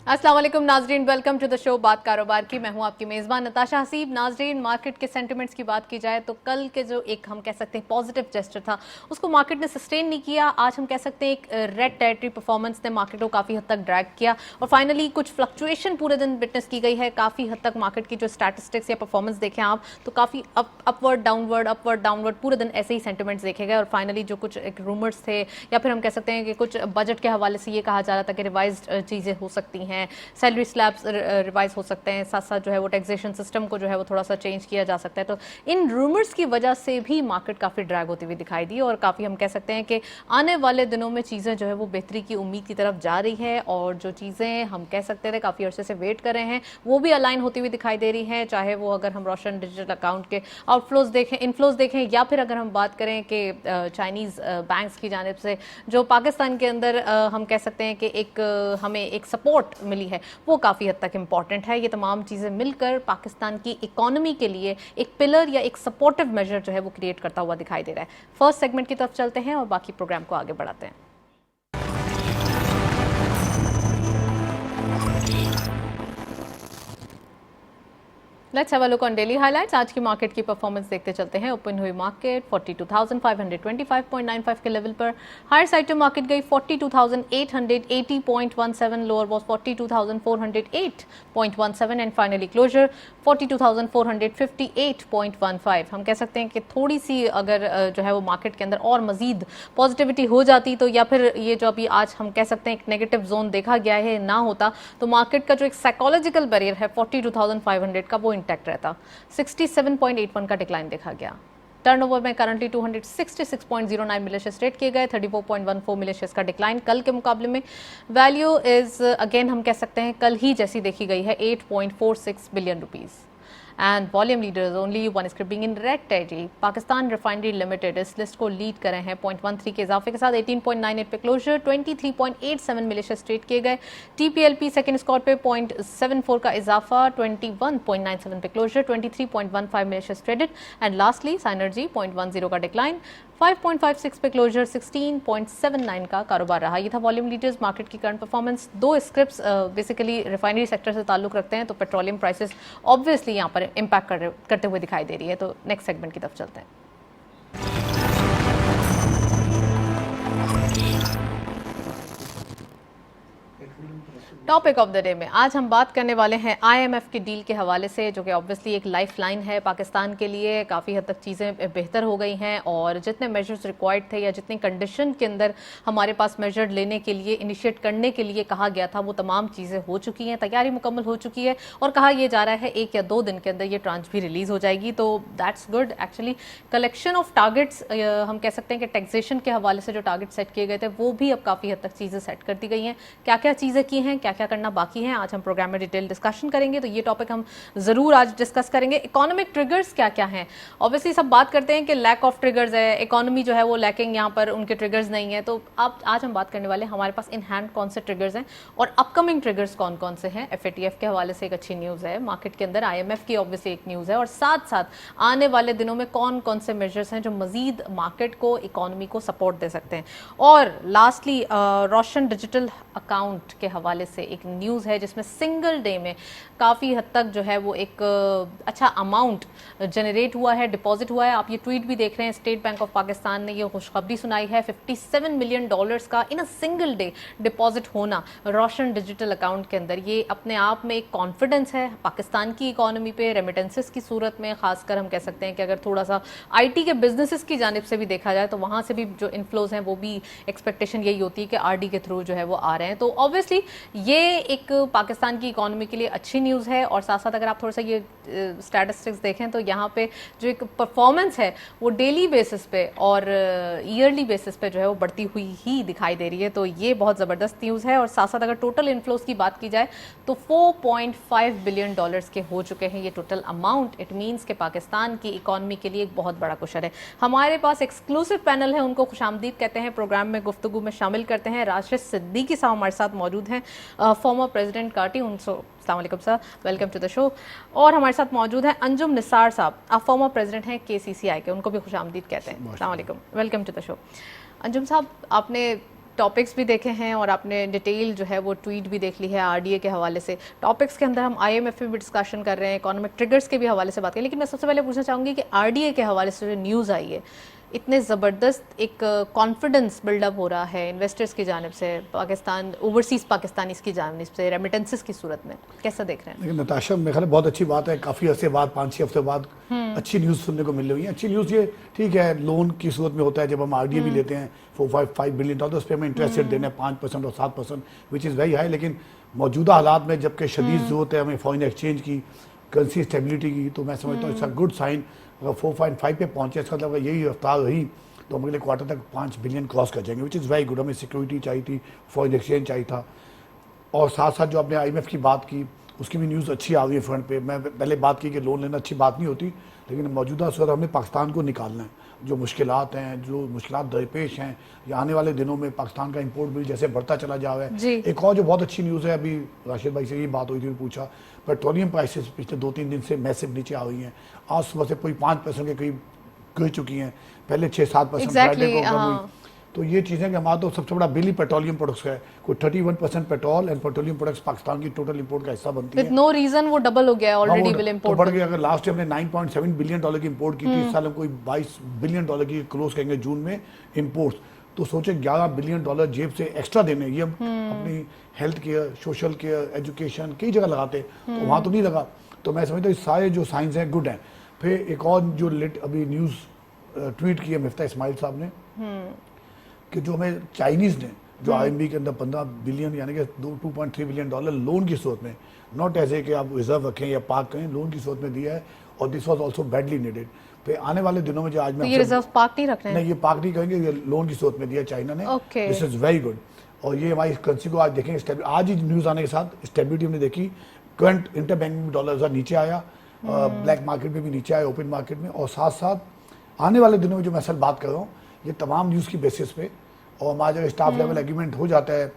अस्सलाम वालेकुम नाजरीन, वेलकम टू द शो बात कारोबार की। मैं हूं आपकी मेज़बान नताशा हसीब। नाजरीन, मार्केट के सेंटिमेंट्स की बात की जाए तो कल के जो एक हम कह सकते हैं पॉजिटिव जेस्चर था उसको मार्केट ने सस्टेन नहीं किया। आज हम कह सकते हैं एक रेड टेरिटरी परफॉर्मेंस ने मार्केट को काफ़ी हद तक ड्रैग किया और फाइनली कुछ फ्लक्चुएशन पूरे दिन विटनेस की गई है। काफ़ी हद तक मार्केट की जो स्टैटिस्टिक्स या परफॉर्मेंस देखें आप तो काफ़ी अपवर्ड डाउनवर्ड पूरे दिन ऐसे ही सेंटिमेंट्स देखे गए और फाइनली जो कुछ एक रूमर्स थे या फिर हम कह सकते हैं कि कुछ बजट के हवाले से ये कहा जा रहा था कि रिवाइज्ड चीज़ें हो सकती हैं, सैलरी स्लैब्स रिवाइज हो सकते हैं, साथ साथ जो है वो टैक्सेशन सिस्टम को जो है वो थोड़ा सा चेंज किया जा सकता है। तो इन रूमर्स की वजह से भी मार्केट काफ़ी ड्रैग होती हुई दिखाई दी और काफ़ी हम कह सकते हैं कि आने वाले दिनों में चीज़ें जो है वो बेहतरी की उम्मीद की तरफ जा रही है और जो चीज़ें हम कह सकते थे काफ़ी अर्से से वेट कर रहे हैं वो भी अलाइन होती हुई दिखाई दे रही है। चाहे वो अगर हम रोशन डिजिटल अकाउंट के आउटफ्लोज देखें, इनफ्लोज देखें या फिर अगर हम बात करें कि चाइनीज़ बैंक्स की जानिब से जो पाकिस्तान के अंदर हम कह सकते हैं कि एक हमें एक सपोर्ट मिली है वो काफ़ी हद तक इम्पॉर्टेंट है। ये तमाम चीज़ें मिलकर पाकिस्तान की इकोनॉमी के लिए एक पिलर या एक सपोर्टिव मेजर जो है वो क्रिएट करता हुआ दिखाई दे रहा है। फर्स्ट सेगमेंट की तरफ चलते हैं और बाकी प्रोग्राम को आगे बढ़ाते हैं। Let's have a look on daily highlights. आज की मार्केट की परफॉर्मेंस देखते चलते हैं। ओपन हुई मार्केट 42,525.9 के लेवल पर। हायर साइड टू मार्केट गई 42,880.17, lower was 42,408.17 and finally closure 42,458.15। हम कह सकते हैं कि थोड़ी सी अगर जो है वो मार्केट के अंदर और मजीद पॉजिटिविटी हो जाती तो या फिर ये जो अभी आज हम कह सकते हैं एक नेगेटिव जोन देखा गया है ना होता तो मार्केट का जो एक साइकोलॉजिकल बैरियर है 42,500 का वो इंटैक्ट रहता। 67.81 का डिक्लाइन देखा गया। टर्नओवर में करंटली 266.09 मिलियन शेयर्स ट्रेड किए गए, 34.14 मिलियन शेयर्स का डिक्लाइन कल के मुकाबले में। वैल्यू इज अगेन हम कह सकते हैं कल ही जैसी देखी गई है 8.46 billion rupees. And volume leaders only one scripping in red territory. Pakistan refinery limited इस लिस्ट को लीड कर रहे हैं 0.13 के इजाफे के साथ 18.98 पे क्लोजर, 23.87 मिलियन शेयर्स ट्रेड किए गए। टीपीएलपी सेकंड स्कॉर पे 0.74 का इजाफा, 21.97 पे closure, 23.15 million shares traded. And lastly Synergy 0.10 का डिक्लाइन, 5.56 पे क्लोजर, 16.79 का कारोबार रहा। ये था वॉल्यूम लीडर्स। मार्केट की करंट परफॉर्मेंस। दो स्क्रिप्ट्स बेसिकली रिफाइनरी सेक्टर से ताल्लुक रखते हैं तो पेट्रोलियम प्राइसेस ऑब्वियसली यहाँ पर इम्पैक्ट करते हुए दिखाई दे रही है। तो नेक्स्ट सेगमेंट की तरफ चलते हैं। टॉपिक ऑफ द डे में आज हम बात करने वाले हैं आईएमएफ की डील के हवाले से, जो कि ऑब्वियसली एक लाइफ लाइन है पाकिस्तान के लिए। काफ़ी हद तक चीज़ें बेहतर हो गई हैं और जितने मेजर्स रिक्वायर्ड थे या जितनी कंडीशन के अंदर हमारे पास मेजर लेने के लिए इनिशिएट करने के लिए कहा गया था वो तमाम चीज़ें हो चुकी हैं, तैयारी मुकम्मल हो चुकी है और कहा यह जा रहा है 1 या 2 दिन के अंदर ये ट्रांच भी रिलीज़ हो जाएगी। तो that's good. Actually collection of targets हम कह सकते हैं कि टैक्सेशन के हवाले से जो टारगेट सेट किए गए थे वो भी अब काफ़ी हद तक चीज़ें सेट कर दी गई हैं। क्या क्या चीज़ें की हैं, क्या क्या करना बाकी है, आज हम प्रोग्राम में डिटेल डिस्कशन करेंगे। तो ये टॉपिक हम जरूर आज डिस्कस करेंगे। इकोनॉमिक ट्रिगर्स क्या क्या हैं। ऑब्वियसली सब बात करते हैं कि लैक ऑफ ट्रिगर्स है, इकोनॉमी जो है वो लैकिंग, यहाँ पर उनके ट्रिगर्स नहीं है। तो अब आज हम बात करने वाले हैं हमारे पास इन हैंड कौन से ट्रिगर्स हैं और अपकमिंग ट्रिगर्स कौन कौन से हैं। एफएटीएफ के हवाले से एक अच्छी न्यूज़ है मार्केट के अंदर, आईएमएफ की ऑब्वियसली एक न्यूज़ है और साथ साथ आने वाले दिनों में कौन कौन से मेजर्स हैं जो मजीद मार्केट को, इकोनॉमी को सपोर्ट दे सकते हैं। और लास्टली रोशन डिजिटल अकाउंट के हवाले से एक न्यूज़ है जिसमें सिंगल डे में काफ़ी हद तक जो है वो एक अच्छा अमाउंट जनरेट हुआ है, डिपॉजिट हुआ है। आप ये ट्वीट भी देख रहे हैं, स्टेट बैंक ऑफ पाकिस्तान ने ये खुशखबरी सुनाई है। $57 मिलियन का इन अ सिंगल डे डिपॉजिट होना रोशन डिजिटल अकाउंट के अंदर, ये अपने आप में एक कॉन्फिडेंस है पाकिस्तान की इकोनॉमी पे। रेमिटेंसेस की सूरत में खासकर हम कह सकते हैं कि अगर थोड़ा सा आईटी के बिजनेसेस की जानिब से भी देखा जाए तो वहाँ से भी जो इनफ्लोज हैं वो भी एक्सपेक्टेशन यही होती है कि आरडी के थ्रू जो है वो आ रहे हैं। तो ऑब्वियसली ये एक पाकिस्तान की इकोनॉमी के लिए अच्छी न्यूज़ है और साथ साथ अगर आप थोड़ा सा ये स्टैटिस्टिक्स देखें तो यहाँ पे जो एक परफॉर्मेंस है वो डेली बेसिस पे और ईयरली बेसिस पे जो है वो बढ़ती हुई ही दिखाई दे रही है। तो ये बहुत ज़बरदस्त न्यूज़ है और साथ साथ अगर टोटल इनफ्लोज की बात की जाए तो $4.5 बिलियन के हो चुके हैं ये टोटल अमाउंट। इट मीन्स कि पाकिस्तान की इकोनॉमी के लिए एक बहुत बड़ा कुशर है। हमारे पास एक्सक्लूसिव पैनल है, उनको खुशामदीद कहते हैं, प्रोग्राम में गुफ्तगू में शामिल करते हैं। राशिद सिद्दीकी साहब हमारे साथ मौजूद हैं, फॉर्मर प्रेसिडेंट कार्टी। उनसे अस्सलाम वालेकुम sir, welcome to the show. और हमारे साथ मौजूद हैं अंजुम निसार साहब, आप फॉर्मर प्रेसिडेंट हैं केसीसीआई के, उनको भी खुशामदीद कहते हैं। अस्सलाम वालेकुम, welcome to the show. Anjum sahab, आपने टॉपिक्स भी देखे हैं और आपने डिटेल जो है वो ट्वीट भी देख ली है आरडीए के हवाले से। टॉपिक्स के अंदर हम आईएमएफ में भी डिस्कशन कर रहे हैं, इकोनॉमिक ट्रिगर्स के भी हवाले से बात करें, लेकिन मैं सबसे पहले पूछना चाहूँगी कि आरडीए के हवाले से जो न्यूज़ आई है, इतने ज़बरदस्त एक कॉन्फिडेंस बिल्डअप हो रहा है इन्वेस्टर्स की जानिब से, पाकिस्तान ओवरसीज़ पाकिस्तानीज़ की जानिब से रेमिटेंसेस की सूरत में, कैसा देख रहे हैं? लेकिन नताशा मेरे ख्याल बहुत अच्छी बात है, काफ़ी अर्से बाद 5-6 हफ्ते बाद अच्छी न्यूज़ सुनने को मिल रही है। अच्छी न्यूज़ ये ठीक है, लोन की सूरत में होता है, जब हम आरडीए भी लेते हैं $4-5 बिलियन उस पर हमें इंटरेस्ट रेट देना है 5% और 7%, विच इज़ वेरी हाई। लेकिन मौजूदा हालात में जबकि शदीद ज़रूरत है हमें फॉरेन एक्सचेंज की, करेंसी स्टेबिलिटी की, तो मैं समझता हूँ इट्स अ गुड साइन। अगर 4.5 पे पहुँचे, इसका मतलब यही रफ्तार रही तो हम अगले क्वार्टर तक 5 बिलियन क्रॉस कर जाएंगे, विच इज़ वेरी गुड। हमें सिक्योरिटी चाहिए थी, फॉरेन एक्सचेंज चाहिए था, और साथ साथ जो आपने आईएमएफ की बात की उसकी भी न्यूज़ अच्छी आ रही है फ्रंट पे। मैं पहले बात की कि लोन लेना अच्छी बात नहीं होती, लेकिन मौजूदा सूरत हमें पाकिस्तान को निकालना है। जो मुश्किलात हैं, जो मुश्किलात दरपेश हैं, या आने वाले दिनों में पाकिस्तान का इंपोर्ट बिल जैसे बढ़ता चला जा रहा है। एक और जो बहुत अच्छी न्यूज़ है, अभी राशिद भाई से ये बात हुई थी, पूछा, पेट्रोलियम प्राइसेस पिछले 2-3 दिन से मैसिव नीचे आ रही हैं। आज सुबह से कोई 5% के करीब गिर चुकी हैं, पहले 6-7% फ्राइडे को कम हुई। तो ये चीज़ें कि हमारा तो सबसे बड़ा बिल ही पेट्रोलियम प्रोडक्ट्स का है, कोई 31% petrol and petroleum products Pakistan की टोटल इंपोर्ट का हिस्सा बनती है। विद नो रीजन वो डबल हो गया है ऑलरेडी बिल इंपोर्ट, तो बढ़ गया। अगर लास्ट ईयर हमने $9.7 बिलियन की इंपोर्ट की थी, इस साल हम कोई $22 बिलियन की क्लोज करेंगे जून में इंपोर्ट्स। तो सोचे $11 बिलियन जेब से एक्स्ट्रा देने, ये हम अपनी health care, social care, education कई जगह लगाते, तो वहाँ तो नहीं लगा। तो मैं समझता हूँ सारे जो साइंस हैं गुड हैं। फिर एक और जो अभी न्यूज़ ट्वीट किया मिफ्ता इस्माइल साहब ने कि जो हमें चाइनीज़ ने जो आईएमबी के अंदर 15 बिलियन यानी कि $2.3 बिलियन लोन की सूरत में, नॉट ऐसे कि आप रिजर्व रखें या पार्क करें, लोन की सूरत में दिया है, और this was also badly needed. फिर आने वाले दिनों में जो आज मैं ये रिजर्व पार्क नहीं रखना है, नहीं, ये पार्क नहीं करेंगे, ये लोन की सूरत में दिया चाइना ने, दिस इज वेरी गुड। और ये हमारी करेंसी को आज देखेंगे, आज ही न्यूज़ आने के साथ स्टेबिलिटी हमने देखी, करंट इंटरबैंक में डॉलर नीचे आया, ब्लैक मार्केट में भी नीचे आया, ओपन मार्केट में। और साथ साथ आने वाले दिनों में जो मैं असल बात कर रहा हूँ, ये तमाम न्यूज़ की बेसिस पे, और हमारा जब स्टाफ लेवल एग्रीमेंट हो जाता है,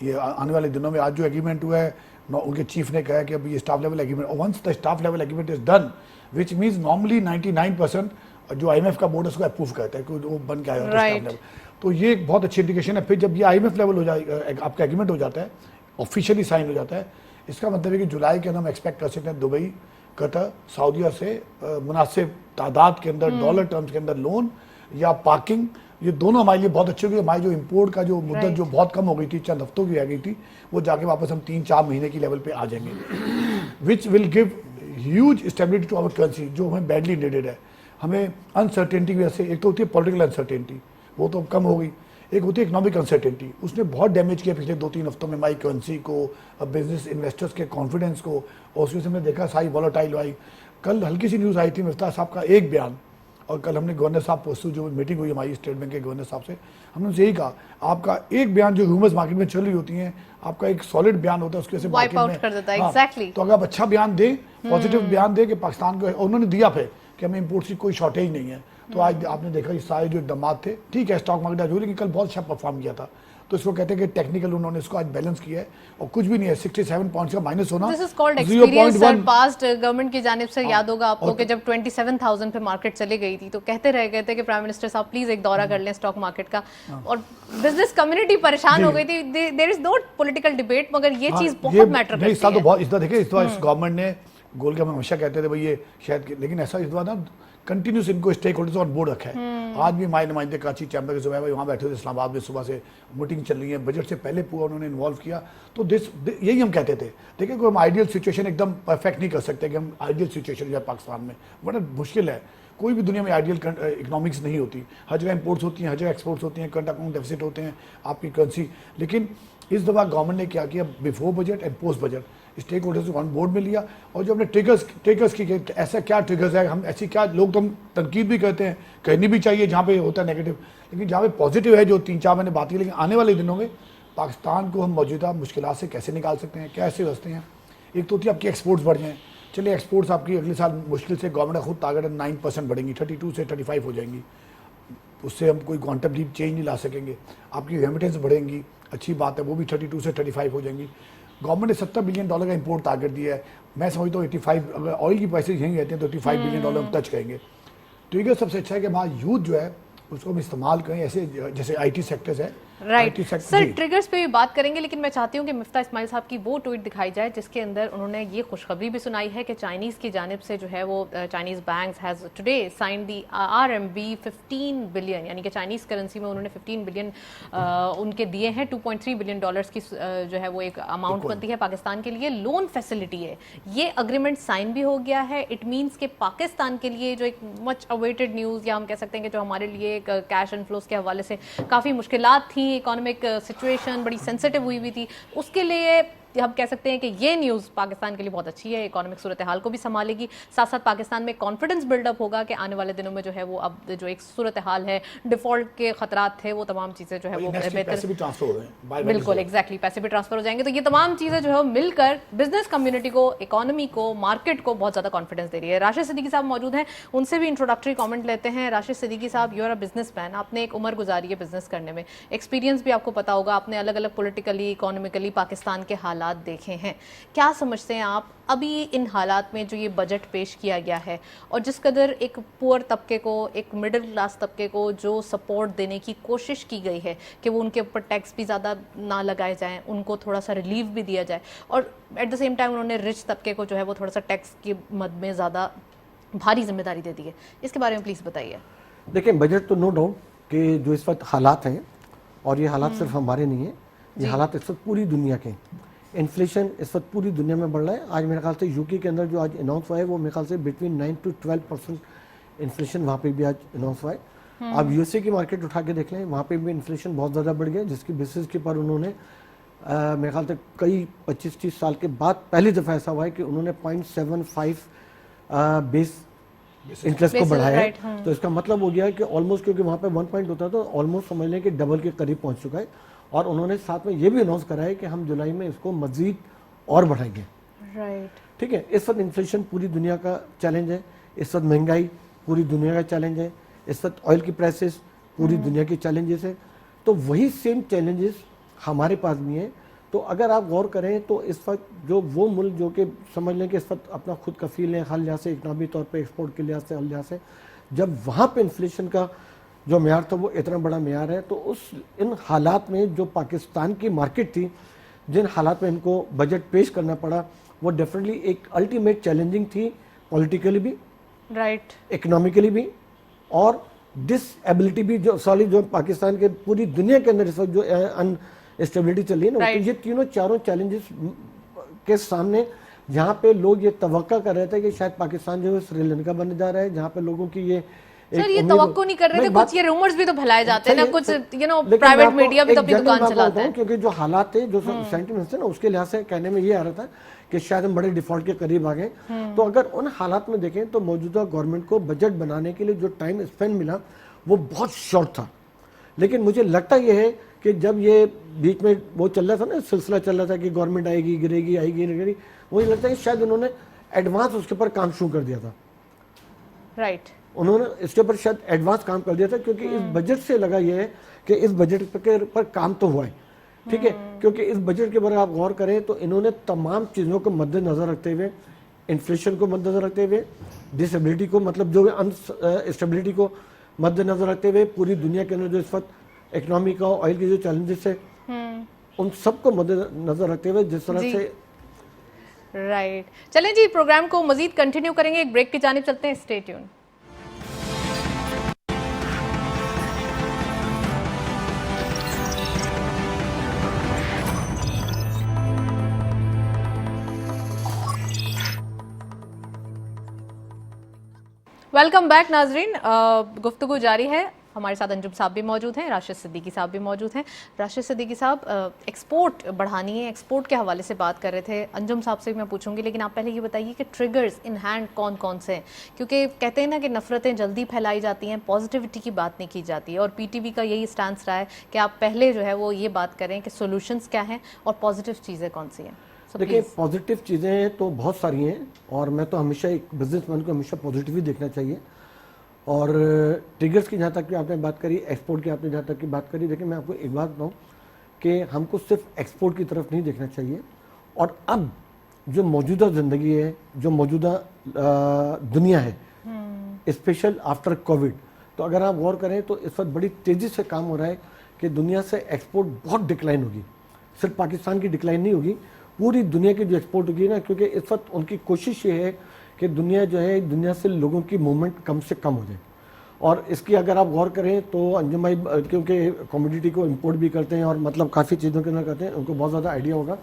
ये आने वाले दिनों में, आज जो एग्रीमेंट हुआ है उनके चीफ ने कहा कि अभी ये स्टाफ लेवल एग्रीमेंट, और once the staff level agreement is done, which means normally 99% जो आईएमएफ का बोर्ड उसको अप्रूव करता है कि वो बन के आया स्टाफ लेवल। तो ये एक बहुत अच्छी इंडिकेशन है। फिर जब ये आईएमएफ लेवल हो जाए, आपका एग्रीमेंट हो जाता है, ऑफिशियली साइन हो जाता है, इसका मतलब है कि जुलाई के अंदर हम एक्सपेक्ट कर सकते हैं दुबई, कतर, सऊदीया से मुनासिब तादाद के अंदर डॉलर टर्म्स के अंदर लोन या पार्किंग, ये दोनों हमारे लिए बहुत अच्छे होगी। हमारी जो इंपोर्ट का जो मुद्दत जो बहुत कम हो गई थी, चंद हफ्तों की रह गई थी, वो जाके वापस हम 3-4 महीने की लेवल पे आ जाएंगे, which will give huge stability to our currency, जो हमें बैडली नीडेड है। हमें अनसर्टेनिटी की वजह से, एक तो होती है पॉलिटिकल अनसर्टेनिटी, वो तो कम हो गई, एक होती है इकोनॉमिक अनसर्टेनिटी, उसने बहुत डैमेज किया पिछले 2-3 हफ्तों में हमारी करेंसी को, बिजनेस इन्वेस्टर्स के कॉन्फिडेंस को, और उसमें से हमने देखा सारी वॉलेटाइल आई। कल हल्की सी न्यूज़ आई थी मिफ्ता साहब का एक बयान, और कल हमने गवर्नर साहब परसों जो मीटिंग हुई हमारी स्टेट बैंक के गवर्नर साहब से, हमने उनसे यही कहा, आपका एक बयान जो ह्यूमर्स मार्केट में चल रही होती हैं, आपका एक सॉलिड बयान होता है, उसके से वाइप आउट कर देता है। एग्जैक्टली। तो अगर आप अच्छा बयान दें, पॉजिटिव बयान दें कि पाकिस्तान को, उन्होंने दिया फिर कि हमें इंपोर्ट्स की कोई शॉर्टेज नहीं है। तो आज आपने देखा ये सारे जो इकदाम थे, ठीक है स्टॉक मार्केट आज हुई, लेकिन कल बहुत अच्छा परफॉर्म किया था। तो इसको कहते हैं कि टेक्निकल उन्होंने इसको आज बैलेंस किया है, और कुछ भी नहीं है, 67 पॉइंट्स का माइनस होना। This is called experience sir, past government की जानिब से। याद होगा आपको कि जब 27,000 पे मार्केट चली गई थी, तो कहते रह गए थे कि प्राइम मिनिस्टर साहब प्लीज एक दौरा कर लें स्टॉक मार्केट का, और बिजनेस कम्युनिटी परेशान हो गई थी। There is no political debate, मगर ये चीज बहुत मैटर करती है। इस साल तो बहुत, इस बार देखिए, इस बार गवर्नमेंट ने गोल के, हम हमेशा कहते थे भाई ये शायद, लेकिन ऐसा इस बार ना कंटिन्यूस इनको स्टेक होल्डर्स ऑन बोर्ड रखा है। आज भी हमारे नुमाइंदे कराची चैम्बर के सुबह वहाँ बैठे थे इस्लामाबाद में, सुबह से मीटिंग चल रही है, बजट से पहले पूरा उन्होंने इन्वॉल्व किया। तो यही हम कहते थे, देखिए कोई हम आइडियल सिचुएशन एकदम परफेक्ट नहीं कर सकते कि हम आइडियल सिचुएशन जो है पाकिस्तान में, बड़ा मुश्किल है। कोई भी दुनिया में आइडियल इकोनॉमिक्स नहीं होती, हर जगह इंपोर्ट्स होती हैं, हर जगह एक्सपोर्ट्स होती हैं, करंट अकाउंट डेफिसिट होते हैं, आपकी करेंसी। लेकिन इस दफ़ा गवर्नमेंट ने क्या किया, before budget and post budget stake holders को ऑन बोर्ड में लिया, और जो हमने ट्रिगर्स की, ऐसा क्या ट्रिगर्स है, हम ऐसी क्या, लोग तो हम तनकीद भी करते हैं, कहनी भी चाहिए जहाँ पे होता है नेगेटिव, लेकिन जहाँ पे पॉजिटिव है, जो 3-4 मैंने बात की, लेकिन आने वाले दिनों में पाकिस्तान को हम मौजूदा मुश्किलात से कैसे निकाल सकते हैं, कैसे बचते हैं। एक तो होती है आपकी एक्सपोर्ट्स बढ़ जाएँ, चलिए एक्सपोर्ट्स आपकी अगले साल मुश्किल से गवर्नमेंट का खुद टारगेट 9% बढ़ेंगी, 32 से 35 हो जाएंगी, उससे हम कोई क्वांटम लीप चेंज नहीं ला सकेंगे। आपकी रेमिटेंस बढ़ेंगी, अच्छी बात है, वो भी 32 से 35 हो जाएंगी। गवर्नमेंट ने $70 बिलियन का इंपोर्ट टारगेट दिया है, मैं समझता हूँ 85, अगर ऑयल की प्राइसेस यहीं रहते हैं तो $85 बिलियन हम टच करेंगे। तो ये सबसे अच्छा है कि हमारा यूथ जो है उसको हम इस्तेमाल करें, ऐसे जैसे IT सेक्टर्स है, राइट सर, ट्रिगर्स पे भी बात करेंगे, लेकिन मैं चाहती हूँ कि मिफ्ता इस्माइल साहब की वो ट्वीट दिखाई जाए जिसके अंदर उन्होंने ये खुशखबरी भी सुनाई है कि चाइनीज की जानिब से जो है वो Chinese banks has today sign the RMB 15 billion, यानी कि चाइनीज करेंसी में उन्होंने 15 बिलियन उनके दिए हैं। 2.3 बिलियन डॉलर्स की जो है वो एक अमाउंट बनती है पाकिस्तान के लिए, लोन फैसिलिटी है। ये अग्रीमेंट साइन भी हो गया है। इट मीन्स कि पाकिस्तान के लिए जो एक मच अवेटेड न्यूज़, या हम कह सकते हैं कि जो हमारे लिए एक कैश इनफ्लोस के हवाले से काफ़ी मुश्किलात थी, इकोनॉमिक सिचुएशन बड़ी सेंसिटिव हुई थी, उसके लिए हम कह सकते हैं कि ये न्यूज़ पाकिस्तान के लिए बहुत अच्छी है। इकोनॉमिक सूरत हाल को भी संभालेगी, साथ साथ पाकिस्तान में कॉन्फिडेंस बिल्डअप होगा कि आने वाले दिनों में जो है वो अब जो एक सूरत हाल है, डिफॉल्ट के खतरात थे, वो तमाम चीज़ें जो है वो पैसे भी ट्रांसफर हो रहे हैं। बिल्कुल एग्जैक्टली, पैसे भी ट्रांसफर हो जाएंगे। तो ये तमाम चीज़ें जो है मिलकर बिजनेस कम्युनिटी को, इकोनॉमी को, मार्केट को बहुत ज़्यादा कॉन्फिडेंस दे रही है। राशिद सिद्दीकी साहब मौजूद हैं, उनसे भी इंट्रोडक्टरी कॉमेंट लेते हैं। राशिद सिद्दीकी साहब, यू आर अ बिजनेसमैन, आपने एक उम्र गुजारी है बिजनेस करने में, एक्सपीरियंस भी आपको पता होगा, आपने अलग अलग पॉलिटिकली, इकोनॉमिकली पाकिस्तान के हालात देखे हैं। क्या समझते हैं आप अभी इन हालात में जो ये बजट पेश किया गया है, और जिस कदर एक पुअर तबके को, एक मिडिल क्लास तबके को जो सपोर्ट देने की कोशिश की गई है कि वो उनके ऊपर टैक्स भी ज़्यादा ना लगाए जाएं, उनको थोड़ा सा रिलीफ भी दिया जाए, और एट द सेम टाइम उन्होंने रिच तबके को जो है वो थोड़ा सा टैक्स की मद में ज़्यादा भारी जिम्मेदारी दे दी है, इसके बारे में प्लीज़ बताइए। देखिए, बजट तो नो डाउट कि जो इस वक्त हालात हैं, और ये हालात सिर्फ हमारे नहीं है, ये हालात इस वक्त पूरी दुनिया के, इन्फ्लेशन इस वक्त पूरी दुनिया में बढ़ रहा है। आज मेरे ख्याल से यूके के अंदर जो आज अनाउंस हुआ है वो मेरे ख्याल से बिटवीन 9 to 12% इन्फ्लेशन वहाँ पे भी आज अनाउंस हुआ है। आप यूएसए की मार्केट उठा के देख लें, वहाँ पे भी इन्फ्लेशन बहुत ज़्यादा बढ़ गया, जिसकी बेसिस के पर उन्होंने मेरे ख्याल से कई 25-30 साल के बाद पहली दफ़ा ऐसा हुआ है कि उन्होंने 0.75 बेस इंटरेस्ट को बढ़ाया है। तो इसका मतलब हो गया है कि ऑलमोस्ट, क्योंकि वहाँ पे 1 पॉइंट होता है तो ऑलमोस्ट समझ लें कि डबल के करीब पहुँच चुका है। और उन्होंने साथ में ये भी अनाउंस करा है कि हम जुलाई में इसको मजीद और बढ़ाएंगे। राइट, ठीक है। इस वक्त इन्फ्लेशन पूरी दुनिया का चैलेंज है, इस वक्त महंगाई पूरी दुनिया का चैलेंज है, इस वक्त ऑयल की प्राइसेस पूरी दुनिया की चैलेंजेस है। तो वही सेम चैलेंजेस हमारे पास भी हैं। तो अगर आप गौर करें तो इस वक्त जो वो मुल्क जो कि समझ लें कि इस वक्त अपना खुद कफील है हर लिहाज से, इकनॉमी तौर पे, एक्सपोर्ट के लिहाज से, हर लिहाज से, जब वहाँ पे इन्फ्लेशन का जो म्यार था वो इतना बड़ा म्यार है, तो उस इन हालात में जो पाकिस्तान की मार्केट थी, जिन हालात में इनको बजट पेश करना पड़ा, वो डेफिनेटली एक अल्टीमेट चैलेंजिंग थी, पॉलिटिकली भी, राइट, इकोनॉमिकली भी, और डिसएबिलिटी भी, जो सॉरी जो पाकिस्तान के पूरी दुनिया के अंदर इस वक्त जो अनस्टेबिलिटी चल रही है ना, तो ये तीनों चारों चैलेंजेस के सामने जहाँ पे लोग ये तवक्का कर रहे थे कि शायद पाकिस्तान जो है श्रीलंका बनने जा रहा है, जहाँ पे लोगों की ये सर ये तवक्को नहीं कर रहे थे, कुछ ये रूमर्स भी तो फैलाए जाते हैं ना, कुछ प्राइवेट मीडिया भी तो अपनी दुकान चलाता है। क्योंकि जो हालात थे, जो सेंटिमेंट्स थे ना, उसके लिहाज से कहने में ये आ रहा था कि शायद हम बड़े डिफॉल्ट के करीब आ गए। तो अगर उन हालात में देखें तो मौजूदा गवर्नमेंट को बजट बनाने के लिए जो टाइम स्पेंड मिला वो बहुत शॉर्ट था। लेकिन मुझे लगता यह है कि जब ये बीच में वो चल रहा था ना, सिलसिला चल रहा था कि गवर्नमेंट आएगी गिरेगी, आएगी गिरेगी, मुझे लगता है शायद उन्होंने एडवांस उसके ऊपर काम शुरू कर दिया था। राइट, उन्होंने इसके ऊपर शायद एडवांस काम कर दिया था, क्योंकि इस बजट से लगा ये है कि इस बजट के पर काम तो हुआ है, ठीक है। क्योंकि इस बजट के बारे में आप गौर करें तो इन्होंने तमाम चीज़ों को मद्देनजर रखते हुए, इन्फ्लेशन को मद्देनजर रखते हुए, डिसेबिलिटी को, मतलब जो अनस्टेबिलिटी को मद्देनजर रखते हुए, पूरी दुनिया के अंदर जो इस वक्त इकोनॉमी का, ऑयल के जो चैलेंजेस है, उन सबको मद्देनजर रखते हुए जिस तरह से, राइट। चलें जी, प्रोग्राम को मजीद कंटिन्यू करेंगे, एक ब्रेक की जानिब चलते हैं, स्टे ट्यून। वेलकम बैक नाजरीन, गुफ्तगू जारी है। हमारे साथ अंजुम साहब भी मौजूद हैं, राशिद सिद्दीकी साहब भी मौजूद हैं। राशिद सिद्दीकी साहब, एक्सपोर्ट बढ़ानी है, एक्सपोर्ट के हवाले से बात कर रहे थे। अंजुम साहब से भी मैं पूछूंगी, लेकिन आप पहले ये बताइए कि ट्रिगर्स इन हैंड कौन कौन से हैं, क्योंकि कहते हैं ना कि नफरतें जल्दी फैलाई जाती हैं, पॉजिटिविटी की बात नहीं की जाती है, और पीटीवी का यही स्टैंस रहा है कि आप पहले जो है वो ये बात करें कि सोल्यूशंस क्या हैं और पॉजिटिव चीज़ें कौन सी हैं। देखिए, पॉजिटिव चीज़ें तो बहुत सारी हैं, और मैं तो हमेशा एक बिजनेसमैन को हमेशा पॉजिटिव ही देखना चाहिए। और ट्रिगर्स की जहाँ तक की आपने बात करी, एक्सपोर्ट की आपने जहाँ तक की बात करी, देखिए मैं आपको एक बात बताऊँ कि हमको सिर्फ एक्सपोर्ट की तरफ नहीं देखना चाहिए, और अब जो मौजूदा ज़िंदगी है, जो मौजूदा दुनिया है, स्पेशल आफ्टर कोविड, तो अगर आप गौर करें तो इस वक्त बड़ी तेज़ी से काम हो रहा है कि दुनिया से एक्सपोर्ट बहुत डिक्लाइन होगी, सिर्फ पाकिस्तान की डिक्लाइन नहीं होगी, पूरी दुनिया की जो एक्सपोर्ट होगी ना, क्योंकि इस वक्त उनकी कोशिश ये है कि दुनिया जो है, दुनिया से लोगों की मूवमेंट कम से कम हो जाए। और इसकी अगर आप गौर करें तो अंजुम भाई क्योंकि कमोडिटी को इंपोर्ट भी करते हैं और मतलब काफ़ी चीज़ों के अंदर करते हैं, उनको बहुत ज़्यादा आइडिया होगा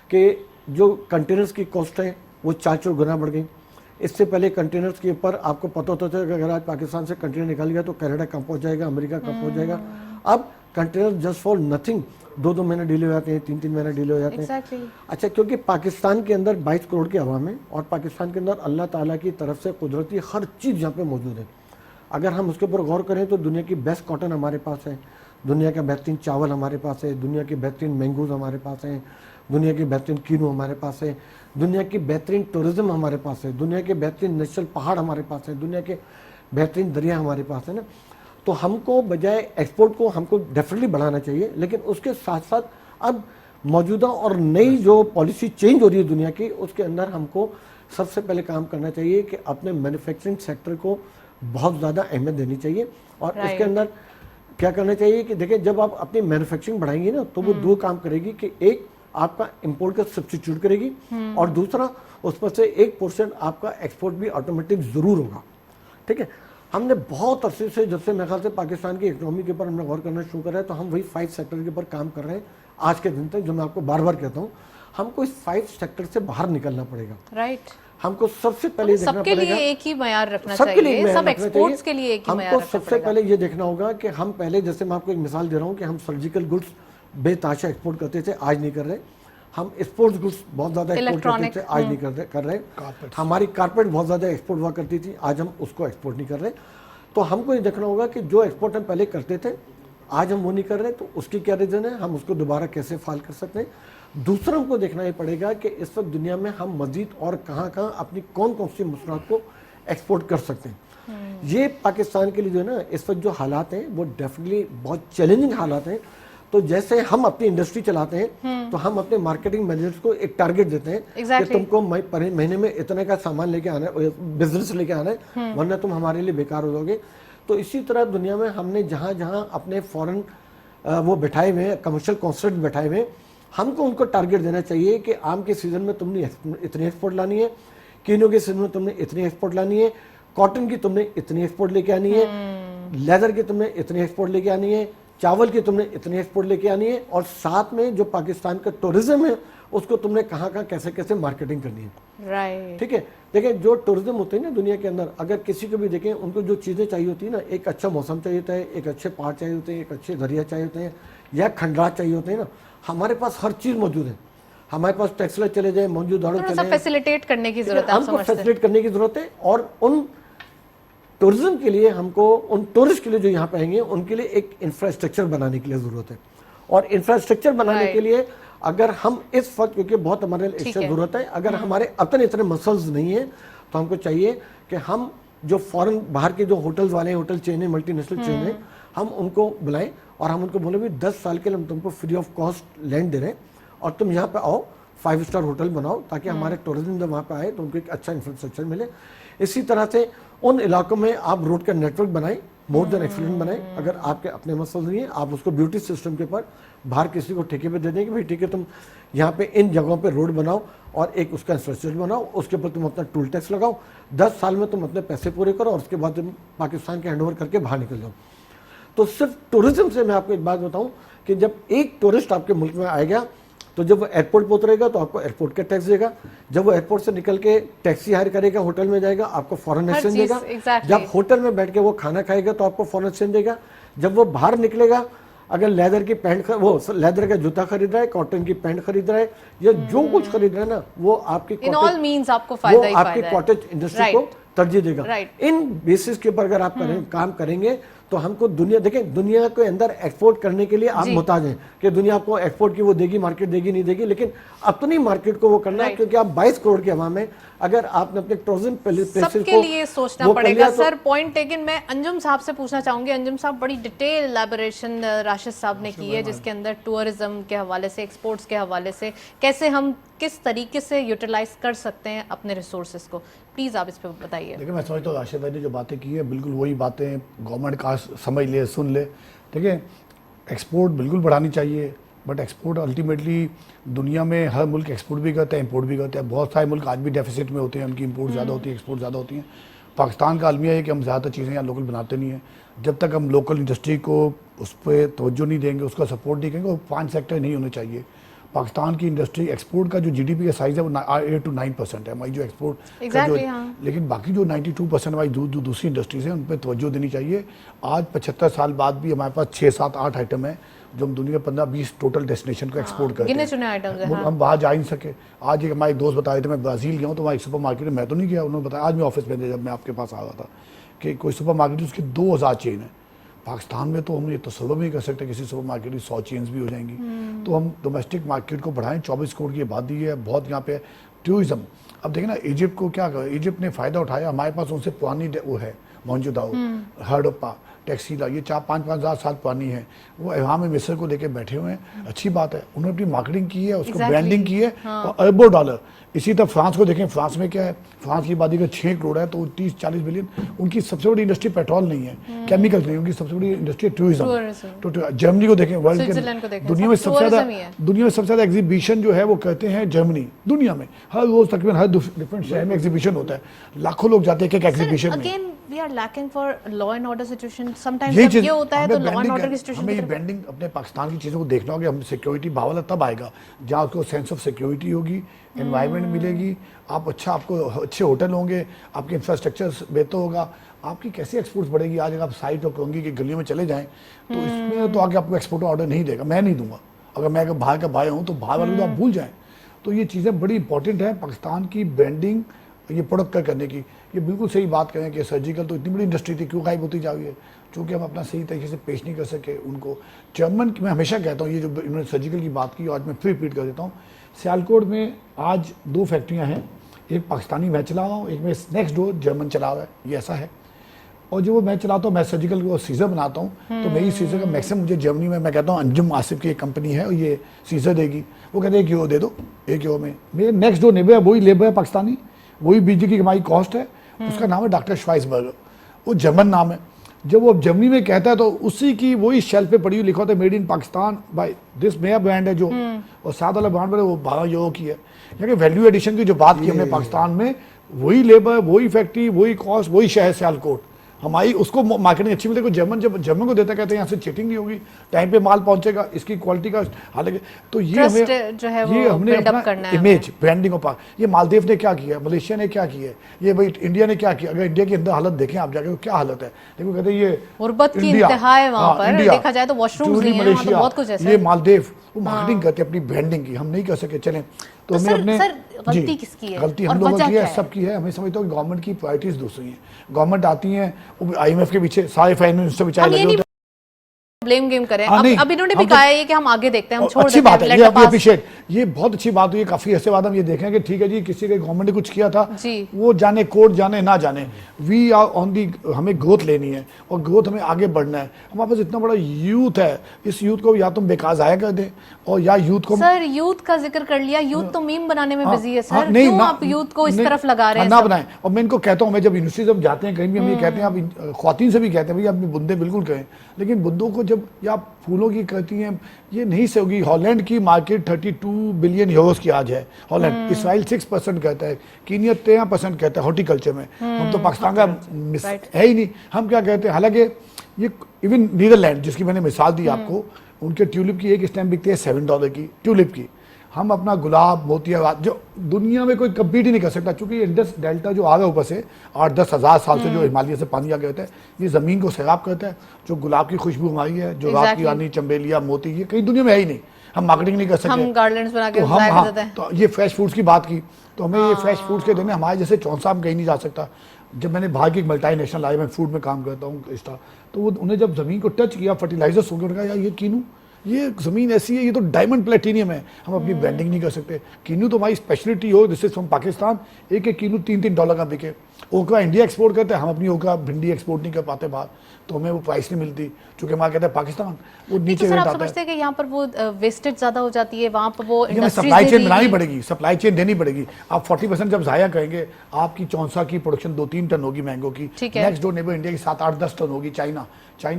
कि जो कंटेनर्स की कॉस्ट है वो 4 गुना बढ़ गई। इससे पहले कंटेनर्स के ऊपर आपको पता होता था कि अगर आज पाकिस्तान से कंटेनर निकल गया तो कनाडा कम पहुँच जाएगा, अमेरिका कम पहुँच जाएगा। अब कंटेनर जस्ट फॉर नथिंग 2-2 महीने डिले हो जाते हैं, 3-3 महीने डिले हो जाते हैं। अच्छा, क्योंकि पाकिस्तान के अंदर 22 करोड़ की आवाम है और पाकिस्तान के अंदर अल्लाह ताला की तरफ से कुदरती हर चीज़ यहाँ पे मौजूद है। अगर हम उसके ऊपर गौर करें तो दुनिया की बेस्ट कॉटन हमारे पास है, दुनिया का बेहतरीन चावल हमारे पास है, दुनिया की बेहतरीन मैंगोज हमारे पास हैं, दुनिया की बेहतरीन कीनू हमारे पास है, दुनिया की बेहतरीन टूरिज्म हमारे पास है, दुनिया के बेहतरीन नेचुरल पहाड़ हमारे पास है, दुनिया के बेहतरीन दरिया हमारे पास है ना। तो हमको बजाय एक्सपोर्ट को हमको डेफिनेटली बढ़ाना चाहिए, लेकिन उसके साथ साथ अब मौजूदा और नई जो पॉलिसी चेंज हो रही है दुनिया की, उसके अंदर हमको सबसे पहले काम करना चाहिए कि अपने मैन्युफैक्चरिंग सेक्टर को बहुत ज़्यादा अहमियत देनी चाहिए। और इसके अंदर क्या करना चाहिए कि देखिए, जब आप अपनी मैन्युफैक्चरिंग बढ़ाएंगे ना तो वो 2 काम करेगी कि एक आपका इंपोर्ट का सब्स्टिट्यूट करेगी और दूसरा उस पर से एक पोर्शन आपका एक्सपोर्ट भी ऑटोमेटिक ज़रूर होगा। ठीक है, हमने बहुत अरसे से, जब से मेरे ख्याल से पाकिस्तान की इकोनॉमी के ऊपर हमने गौर करना शुरू करा है, तो हम वही 5 सेक्टर के ऊपर काम कर रहे हैं आज के दिन तक, जो मैं आपको बार बार कहता हूँ। हमको इस 5 सेक्टर से बाहर निकलना पड़ेगा। राइट, हमको सबसे पहले देखना सबके पड़ेगा, लिए एक ही मयार रखना चाहिए, सब एक्सपोर्ट्स के लिए एक ही मयार हमको रखना सबसे पहले ये देखना होगा कि हम पहले, जैसे मैं आपको एक मिसाल दे रहा हूँ कि हम सर्जिकल गुड्स बेताशा एक्सपोर्ट करते थे, आज नहीं कर रहे। हम स्पोर्ट्स गुड्स बहुत ज़्यादा एक्सपोर्ट करते थे, आज नहीं कर रहे। हमारी कारपेट बहुत ज़्यादा एक्सपोर्ट हुआ करती थी, आज हम उसको एक्सपोर्ट नहीं कर रहे। तो हमको ये देखना होगा कि जो एक्सपोर्ट हम पहले करते थे आज हम वो नहीं कर रहे, तो उसकी क्या रीज़न है, हम उसको दोबारा कैसे फाल कर सकते हैं। दूसरा हमको देखना ही पड़ेगा कि इस वक्त दुनिया में हम मजीद और कहाँ कहाँ अपनी कौन कौन सी मसनूआत को एक्सपोर्ट कर सकते हैं। ये पाकिस्तान के लिए जो है ना, इस वक्त जो हालात हैं वो डेफिनेटली बहुत चैलेंजिंग हालात हैं। तो जैसे हम अपनी इंडस्ट्री चलाते हैं तो हम अपने मार्केटिंग मैनेजर्स को एक टारगेट देते हैं कि तुमको महीने में इतने का सामान लेके आना है, बिजनेस लेके आना है, वरना तुम हमारे लिए बेकार हो जाओगे। तो इसी तरह दुनिया में हमने जहाँ जहाँ अपने फॉरेन वो बैठाए हुए हैं, कमर्शियल कॉन्सेप्ट बैठाए हुए हैं, हमको उनको टारगेट देना चाहिए कि आम के सीजन में तुमने इतनी एक्सपोर्ट लानी है, कीनों के सीजन में तुमने इतनी एक्सपोर्ट लानी है, कॉटन की तुमने इतनी एक्सपोर्ट लेके आनी है, लेदर की तुमने इतनी एक्सपोर्ट लेके आनी है, चावल की तुमने इतनी एक्सपोर्ट लेके आनी है, और साथ में जो पाकिस्तान का टूरिज्म है उसको तुमने कहाँ कहाँ कैसे कैसे मार्केटिंग करनी है। राइट, ठीक है। देखिए, जो टूरिज्म होते हैं ना दुनिया के अंदर, अगर किसी को भी देखें, उनको जो चीज़ें चाहिए होती है ना, एक अच्छा मौसम चाहिए होता है, एक अच्छे पहाड़ चाहिए होते हैं, एक अच्छे दरिया चाहिए होते हैं, या खंडरात चाहिए होते हैं ना, हमारे पास हर चीज़ मौजूद है। हमारे पास टेक्सटाइल चले जाए, मौजूदाड़ो चले जाए, फैसिलिटेट करने की जरूरत है, हमको फैसिलिटेट करने की जरूरत है। और उन टूरिज्म के लिए हमको, उन टूरिस्ट के लिए जो यहाँ पे आएंगे, उनके लिए एक इंफ्रास्ट्रक्चर बनाने के लिए ज़रूरत है। और इंफ्रास्ट्रक्चर बनाने के लिए अगर हम इस वक्त, क्योंकि बहुत हमारे लिए ज़रूरत है, अगर हमारे अपने इतने मसल्स नहीं है तो हमको चाहिए कि हम जो फॉरेन बाहर के जो होटल्स वाले हैं, होटल चेन है, मल्टीनेशनल चेन है, हम उनको बुलाएं और हम उनको बोले भी 10 साल के लिए हम तुमको फ्री ऑफ कॉस्ट लैंड दे रहे हैं और तुम यहाँ पे आओ, 5 स्टार होटल बनाओ, ताकि हमारे टूरिज्म जब वहाँ पे आए तो उनको एक अच्छा इंफ्रास्ट्रक्चर मिले। इसी तरह से उन इलाकों में आप रोड का नेटवर्क बनाएं, मोर देन एक्सीलेंट बनाएं। अगर आपके अपने मसल नहीं है, आप उसको ब्यूटी सिस्टम के ऊपर बाहर किसी को ठेके पे दे देंगे, भाई ठीक है, तुम यहाँ पे इन जगहों पे रोड बनाओ और एक उसका इंफ्रास्ट्रक्चर बनाओ, उसके ऊपर तुम अपना टूल टैक्स लगाओ, 10 साल में तुम अपने पैसे पूरे करो और उसके बाद तुम पाकिस्तान के हैंडओवर करके बाहर निकल जाओ। तो सिर्फ टूरिज्म से मैं आपको एक बात बताऊं कि जब एक टूरिस्ट आपके मुल्क में आएगा तो जब वो एयरपोर्ट पर उतरेगा तो आपको एयरपोर्ट का टैक्स देगा, जब वो एयरपोर्ट से निकल के टैक्सी हायर करेगा, होटल में जाएगा, आपको फॉरेन एक्सचेंज देगा, जब होटल में बैठ के वो खाना खाएगा तो आपको फॉरेन एक्सचेंज देगा, जब वो बाहर निकलेगा, अगर लेदर की पैंट, वो लेदर का जूता खरीद रहा है, कॉटन की पैंट खरीद रहा है, या जो कुछ खरीद रहा है ना, वो आपकी कॉटेज इंडस्ट्री को तरजीह देगा। इन बेसिस के ऊपर अगर आप काम करेंगे तो हमको दुनिया, देखें, दुनिया के अंदर एक्सपोर्ट करने के लिए आप मुहताज हैं कि दुनिया आपको एक्सपोर्ट की वो देगी, मार्केट देगी नहीं देगी, लेकिन अपनी मार्केट को वो करना है, क्योंकि आप 22 करोड़ के आवाम है। अगर आपने अपने टूरिज्म सबके लिए सोचना पड़ेगा। Sir, point taken. मैं अंजुम साहब से पूछना चाहूंगी। अंजुम साहब, बड़ी डिटेल एलैबोरेशन राशिद साहब ने की है, जिसके अंदर टूरिज्म के हवाले से, एक्सपोर्ट्स के हवाले से, कैसे हम किस तरीके से यूटिलाइज कर सकते हैं अपने रिसोर्सेज को। प्लीज आप इस पर बताइए। देखिए, मैं समझता हूँ राशिद भाई ने जो बातें की है बिल्कुल वही बातें गवर्नमेंट का समझ ले, सुन ले। देखिए, एक्सपोर्ट बिल्कुल बढ़ानी चाहिए, बट एक्सपोर्ट अल्टीमेटली दुनिया में हर मुल्क एक्सपोर्ट भी करता है, इंपोर्ट भी करता है। बहुत सारे मुल्क आज भी डेफिसिट में होते हैं, उनकी इंपोर्ट ज़्यादा होती है, एक्सपोर्ट ज़्यादा होती है। पाकिस्तान का अलमिया है कि हम ज़्यादातर चीज़ें यहाँ लोकल बनाते नहीं हैं। जब तक हम लोकल इंडस्ट्री को उस पर तवज्जो नहीं देंगे, उसका सपोर्ट नहीं करेंगे, वो 5 सेक्टर नहीं होने चाहिए। पाकिस्तान की इंडस्ट्री एक्सपोर्ट का जो जीडीपी का साइज़ है वो 8 to 9% है हमारी जो एक्सपोर्ट का जो, लेकिन बाकी जो 92% हमारी दूसरी इंडस्ट्रीज हैं उन पर तवज्जो देनी चाहिए। आज 75 साल बाद भी हमारे पास 6, 7, 8 आइटम है जो हम दुनिया के 15-20 टोटल डेस्टिनेशन को एक्सपोर्ट करते हैं। हम बाहर जा ही नहीं सके। आज एक हमारे दोस्त बता रहे थे, मैं ब्राज़ील गया हूँ तो वहाँ एक सुपर मार्केट में, मैं तो नहीं गया, उन्होंने बताया आज मैं ऑफिस में जब मैं आपके पास आ रहा था कि कोई सुपर मार्केट उसकी 2000 चेन है। पाकिस्तान में तो हम ये तसव्वुर भी नहीं कर सकते किसी सुपर मार्केट की 100 चेन्स भी हो जाएंगी। तो हम डोमेस्टिक मार्केट को बढ़ाएं। 24 करोड़ की आबादी है, बहुत यहाँ पे टूरिज्म। अब देखें ना, इजिप्ट को क्या करें, इजिप्ट ने फ़ायदा उठाया, हमारे पास उनसे पुरानी वो है मौजूदा हड़प्पा टैक्सीला, ये 4-5 हज़ार साल पुरानी है। वो यहाँ में मिस्र को लेके बैठे हुए हैं, अच्छी बात है, उन्होंने अपनी मार्केटिंग की है, उसको ब्रांडिंग की है और अरबों डॉलर। इसी तरह फ्रांस को देखें, फ्रांस में क्या है, फ्रांस की आबादी का 6 करोड़ है तो 30-40 बिलियन। उनकी सबसे बड़ी इंडस्ट्री पेट्रोल नहीं है, केमिकल नहीं, उनकी सबसे बड़ी इंडस्ट्री टूरिज्म। तो जर्मनी को देखें, वर्ल्ड के दुनिया में सबसे ज़्यादा एग्जीबिशन जो है वो करते हैं जर्मनी। दुनिया में हर रोज तकरीबन हर डिफरेंट शहर में एग्जीबिशन होता है, लाखों लोग जाते हैं एग्जीबिशन में। We are lacking for law and order situation. Sometimes जब ये होता है तो law and order की situation हमें ये ब्रांडिंग अपने पाकिस्तान की चीज़ों को देखना होगा। हम सिक्योरिटी भावना तब आएगा जहाँ उसको सेंस ऑफ सिक्योरिटी होगी, एनवायरनमेंट मिलेगी, आपको अच्छे होटल होंगे, आपके इंफ्रास्ट्रक्चर बेहतर होगा, आपकी कैसे एक्सपोर्ट्स बढ़ेगी। आज अगर आप साइट और कहूँगी कि गलियों में चले जाएँ तो इसमें तो आगे आपको एक्सपोर्ट ऑर्डर नहीं देगा, मैं नहीं दूंगा। अगर बाहर का भाई हूँ तो बाहर वाले तो आप भूल जाएँ। तो ये चीज़ें बड़ी इंपॉर्टेंट है पाकिस्तान की ब्रांडिंग, ये प्रोडक्ट का करने की। ये बिल्कुल सही बात करें कि सर्जिकल तो इतनी बड़ी इंडस्ट्री थी, क्यों गायब होती जा रही है, क्योंकि हम अपना सही तरीके से पेश नहीं कर सके उनको। जर्मन की मैं हमेशा कहता हूँ, ये जो इन्होंने सर्जिकल की बात की, आज मैं फिर रिपीट कर देता हूँ। सियालकोट में आज 2 फैक्ट्रियाँ हैं, एक पाकिस्तानी मैं चला रहा हूँ, एक में नेक्स्ट डोर जर्मन चला रहा है, ये ऐसा है। और जो वो मैं चलाता हूँ, मैं सर्जिकल को सीजर बनाता हूँ, तो मेरी सीजर का मैक्सिमम मुझे जर्मनी में, मैं कहता हूँ अंजुम आसिफ की एक कंपनी है और ये सीजर देगी, वो कहते हैं 1 यूरो दे दो, 1 यूरो में। मेरे नेक्स्ट डोर नेबर है, वही लेबर है पाकिस्तानी, वही बिजली की हमारी कॉस्ट है, उसका नाम है डॉक्टर श्वाइसबर्गर, वो जर्मन नाम है। जब वो जर्मनी में कहता है तो उसी की वही शेल्फ पे पड़ी हुई लिखा होता है made in Pakistan by this नया ब्रांड है जो, और 7 वाला ब्रांड वो 12 यूरो की है। यानी वैल्यू एडिशन की जो बात की हमने पाकिस्तान में, वही लेबर, वही फैक्ट्री, वही कॉस्ट, वही शहर सियालकोट, हमारी उसको मार्केटिंग अच्छी मिलती है। जर्मन जब जर्मन को देता कहते हैं यहाँ से चीटिंग नहीं होगी, टाइम पे माल पहुंचेगा, इसकी क्वालिटी का हालांकि। तो ये हमें जो है ये हमने अपना इमेज ब्रांडिंग ऑफ, ये मालदीव ने क्या किया, मलेशिया ने क्या किया, ये भाई इंडिया ने क्या किया। अगर इंडिया के अंदर हालत देखें आप जाके, क्या हालत है, देखो कहते हैं ये गुर्बत की इंतहा है वहां पर, देखा जाए तो वॉशरूम्स नहीं है, तो बहुत कुछ ऐसा। ये मालदीव वो मार्केटिंग करते हैं अपनी ब्रांडिंग की, हम नहीं कर सके। चलें तो हमें अपने गलती किसकी है, गलती हम लोगों की है, सबकी है। हमें समझता हूँ कि गवर्नमेंट की प्रायोरिटीज दूसरी हैं। गवर्नमेंट आती है IMF के पीछे सारे फाइनेंस बेचारे लगे होते हैं, ब्लेम गेम करें। अब इन्होंने भी कहा है कि हम आगे देखते हैं, हम छोड़ अच्छी बात है, ये अप्रिशिएट, ये बहुत अच्छी बात हुई। काफी ऐसे बाद हम ये देखें कि ठीक है जी, किसी के गवर्नमेंट ने कुछ किया था, वो जाने कोर्ट जाने ना जाने, वी आर ऑन दी, हमें ग्रोथ लेनी है और ग्रोथ हमें आगे बढ़ना है। हमारे पास इतना बड़ा यूथ है, इस यूथ को या तुम बेकार जाया कर दें और या यूथ को। सर यूथ का जिक्र कर लिया, यूथ तो मीम बनाने में बिजी है सर, क्यों आप यूथ को इस तरफ लगा रहे हैं? ना बनाएं। और मैं इनको कहता हूँ, मैं जब यूनिवर्सिटी जब जाते हैं कहीं भी, हम ये कहते हैं, आप ख्वातीन से भी कहते हैं भाई अपने बुंदे बिल्कुल कहें, लेकिन बुंदों को जब या फूलों की कहती हैं, ये नहीं से होगी। हॉलैंड की मार्केट 32 बिलियन यूरोस की आज है हॉलैंड। इसराइल 6% कहता है, कीनिया 13% कहता है हॉर्टिकल्चर में। हम तो पाकिस्तान का है ही नहीं, हम क्या कहते हैं। हालांकि ये इवन नीदरलैंड जिसकी मैंने मिसाल दी आपको, उनके ट्यूलिप की एक स्टैम्प बिकती है $7 की ट्यूलिप की। हम अपना गुलाब मोतिया जो दुनिया में कोई कम्पीट ही नहीं कर सकता, क्योंकि इंडस डेल्टा जो आ रहा है ऊपर से 8-10 हज़ार साल से जो हिमालय से पानी आ गया होता है, ये ज़मीन को सैराब करता है। जो गुलाब की खुशबू हमारी है, जो रात की रानी, चंबेलिया, मोती, ये कहीं दुनिया में है ही नहीं। हम मार्केटिंग नहीं कर सकते, हम गार्डन्स बना के तो ये फ्रेश फूड्स की बात की, तो हमें ये फ्रेश फूड्स के देने, हमारे जैसे चौंसा कहीं नहीं जा सकता। जब मैंने बाहर की मल्टीनेशनल आई, मैं फूड में काम करता हूँ, तो वो उन्हें जब ज़मीन को टच किया, फर्टिलाइजर्स होंगे, उन्होंने कहा यार ये कीनू, ये ज़मीन ऐसी है, ये तो डायमंड प्लेटिनियम है, हम अपनी ब्रांडिंग नहीं कर सकते। कीनू तो हमारी स्पेशलिटी हो, दिस इज फ्रॉम पाकिस्तान, एक कीनू $3-3 का बिके। ओकरा इंडिया एक्सपोर्ट करते हैं, हम अपनी ओकरा भिंडी एक्सपोर्ट नहीं कर पाते बाहर, तो हमें वो प्राइस नहीं मिलती, चूंकि हमारा कहते हैं पाकिस्तान वो नीचे रेट आता है। समझते हैं कि यहाँ पर वो वेस्टेज ज्यादा हो जाती है, वहाँ पर वो सप्लाई चेन बनानी पड़ेगी, सप्लाई चेन देनी पड़ेगी। आप 40% जब जाया करेंगे, आपकी चौंसा की प्रोडक्शन 2-3 टन होगी मैंगो की, नेक्स्ट डोर नेबर इंडिया की 7-8-10 टन होगी, चाइना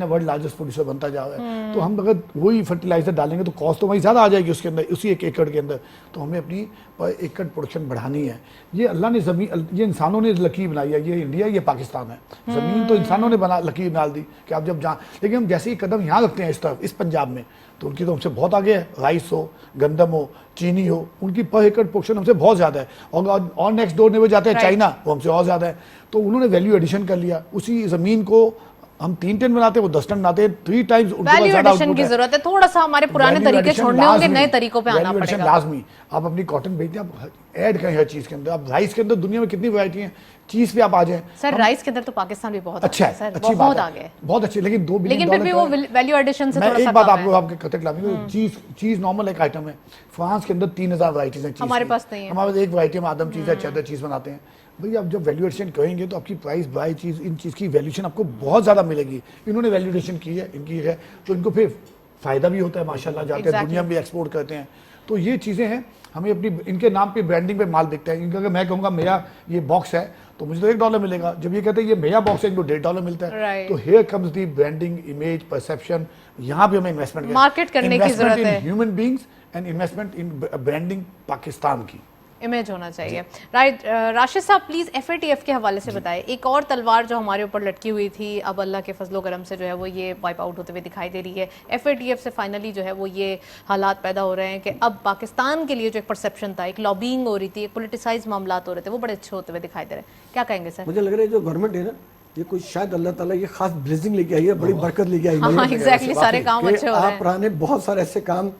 वर्ल्ड लार्जेस्ट प्रोड्यूसर बनता जा रहा है। तो हम अगर वही फर्टिलाइजर डालेंगे तो कॉस्ट तो वही ज़्यादा आ जाएगी उसके अंदर, उसी 1 एकड़ के अंदर। तो हमें अपनी पर एकड़ प्रोडक्शन बढ़ानी है। ये अल्लाह ने ज़मीन, ये इंसानों ने लकीर बनाई है, ये इंडिया ये पाकिस्तान है, ज़मीन तो इंसानों ने बना लकीर डाल दी कि आप जब लेकिन हम जैसे ही कदम यहाँ रखते हैं इस तरफ, इस पंजाब में, तो उनकी तो हमसे बहुत आगे है। राइस हो, गंदम हो, चीनी हो, उनकी पर एकड़ प्रोडक्शन हमसे बहुत ज़्यादा है। और नेक्स्ट डोर नेबर जाते हैं चाइना, वो हमसे और ज़्यादा है। तो उन्होंने वैल्यू एडिशन कर लिया, उसी ज़मीन को हम 3 टन बनाते हैं, वो 10 टन बनाते हैं, 3 टाइम्स वैल्यू एडिशन की जरूरत है। थोड़ा सा हमारे पुराने तरीके छोड़ने होंगे, नए तरीकों पे आना पड़ेगा। लाजमी। आप अपनी कॉटन बेचते हैं, आप ऐड करें हर चीज के अंदर। आप राइस के अंदर दुनिया में कितनी वैरायटी है, चीज पे आप आ जाए। सर राइस के अंदर तो पाकिस्तान भी बहुत अच्छा है, सर, अच्छी बहुत बात आगे है, बहुत अच्छी। लेकिन $2 बिलियन, लेकिन फिर भी वो वैल्यू एडिशन से थोड़ा सा एक बात आपको आपके कतक लाने, चीज नॉर्मल एक आइटम है। फ्रांस के अंदर 3000 वैरायटीज हैं, हमारे पास नहीं है। हमारे पास एक वैरायटी में आदम चीज है, चेदर चीज बनाते हैं। भाई आप जब वैल्यूएशन करेंगे तो आपकी प्राइस बाय चीज़, इन चीज़ की वैल्यूएशन आपको बहुत ज़्यादा मिलेगी। इन्होंने वैल्यूएशन की है, इनकी है, तो इनको फिर फ़ायदा भी होता है माशाल्लाह, जाते हैं दुनिया में भी एक्सपोर्ट करते हैं। तो ये चीज़ें हैं, हमें अपनी इनके नाम पे ब्रांडिंग पे माल दिखता है। इनका अगर मैं कहूँगा मेरा ये बॉक्स है तो मुझे तो $1 मिलेगा, जब ये कहते हैं ये मेरा बॉक्स है इनको $1.5 मिलता है। तो here comes the branding, image, perception. यहाँ पे हमें इन्वेस्टमेंट मार्केट करने की जरूरत है, human beings and investment in branding Pakistan की इमेज होना चाहिए। राइट, राशिद साहब प्लीज FATF के हवाले से बताएं। एक और तलवार जो हमारे ऊपर लटकी हुई थी, अब अल्लाह के फजलो करम से जो है वो ये वाइप आउट होते हुए दिखाई दे रही है। FATF से फाइनली जो है वो ये हालात पैदा हो रहे हैं कि अब पाकिस्तान के लिए जो एक परसेप्शन था, एक लॉबिंग हो रही थी, एक पोलिटिसाइज मामला हो रहे थे, वो बड़े अच्छे होते हुए दिखाई दे रहे हैं। क्या कहेंगे सर? मुझे लग रहा है जो गवर्नमेंट है ना, ये कोई शायद अल्लाह ताला ये खास ब्लेसिंग लेके आई है, बड़ी बरकत लेके आई है। एग्जैक्टली, सारे काम अच्छे हो रहे हैं। आप पुराने बहुत सारे ऐसे काम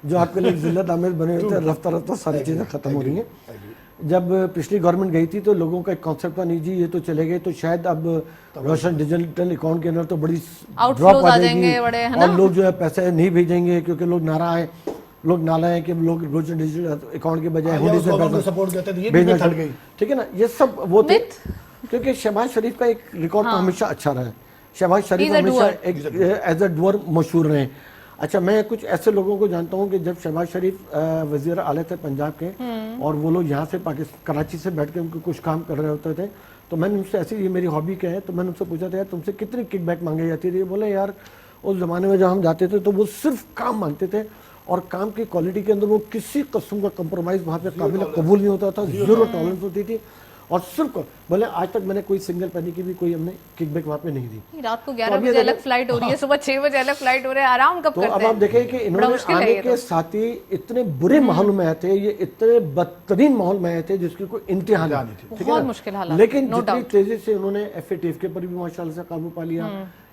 जो आपके लिए जिल्लत आमिर बने हुए थे, रफ्ता रफ्ता सारी चीज़ें खत्म हो रही हैं। जब पिछली गवर्नमेंट गई थी तो लोगों का एक कॉन्सेप्ट था, नहीं जी ये तो चले गए, तो शायद अब रोशन डिजिटल अकाउंट के अंदर तो बड़ी ड्रॉप आ जाएगी और लोग जो है पैसे नहीं भेजेंगे क्योंकि लोग नारा है, लोग नाला है कि लोग रोशन डिजिटल अकाउंट के बजाय हुंडी से पैसा भेजना। ठीक है ना, ये सब वो थे क्योंकि शहबाज शरीफ का एक रिकॉर्ड तो हमेशा अच्छा रहा है। शहबाज शरीफ हमेशा एक एज अ डूअर मशहूर रहे। अच्छा, मैं कुछ ऐसे लोगों को जानता हूँ कि जब शहबाज शरीफ वजीर आला थे पंजाब के और वो लोग यहाँ से पाकिस्तान कराची से बैठ के उनको कुछ काम कर रहे होते थे, तो मैंने उनसे ऐसे, ये मेरी हॉबी क्या है, तो मैंने उनसे पूछा था यार तुमसे कितनी किकबैक मांगी जाती थी? बोले यार उस ज़माने में जब हम जाते थे तो वो सिर्फ काम मांगते थे और काम की क्वालिटी के अंदर वो किसी किस्म का कंप्रोमाइज़ वहाँ पे काबिल कबूल नहीं होता था, जीरो टॉलरेंस होती थी। और सिर्फ बोले आज तक मैंने कोई सिंगल पैनी की भी कोई हमने किकबैक वहाँ पे नहीं दी। रात को 11 बजे अलग फ्लाइट हो रही है, सुबह 6 बजे अलग फ्लाइट हो रही है, आराम कब करते हैं? तो अब आप देखें कि इन्होंने आने के साथ ही इतने बुरे माहौल में आए थे, ये इतने बदतरीन माहौल में आए थे जिसकी कोई इंतहा नहीं थी, बहुत मुश्किल हालात। लेकिन जितनी तेजी से उन्होंने FATF के ऊपर भी माशाल्लाह से काबू पा लिया।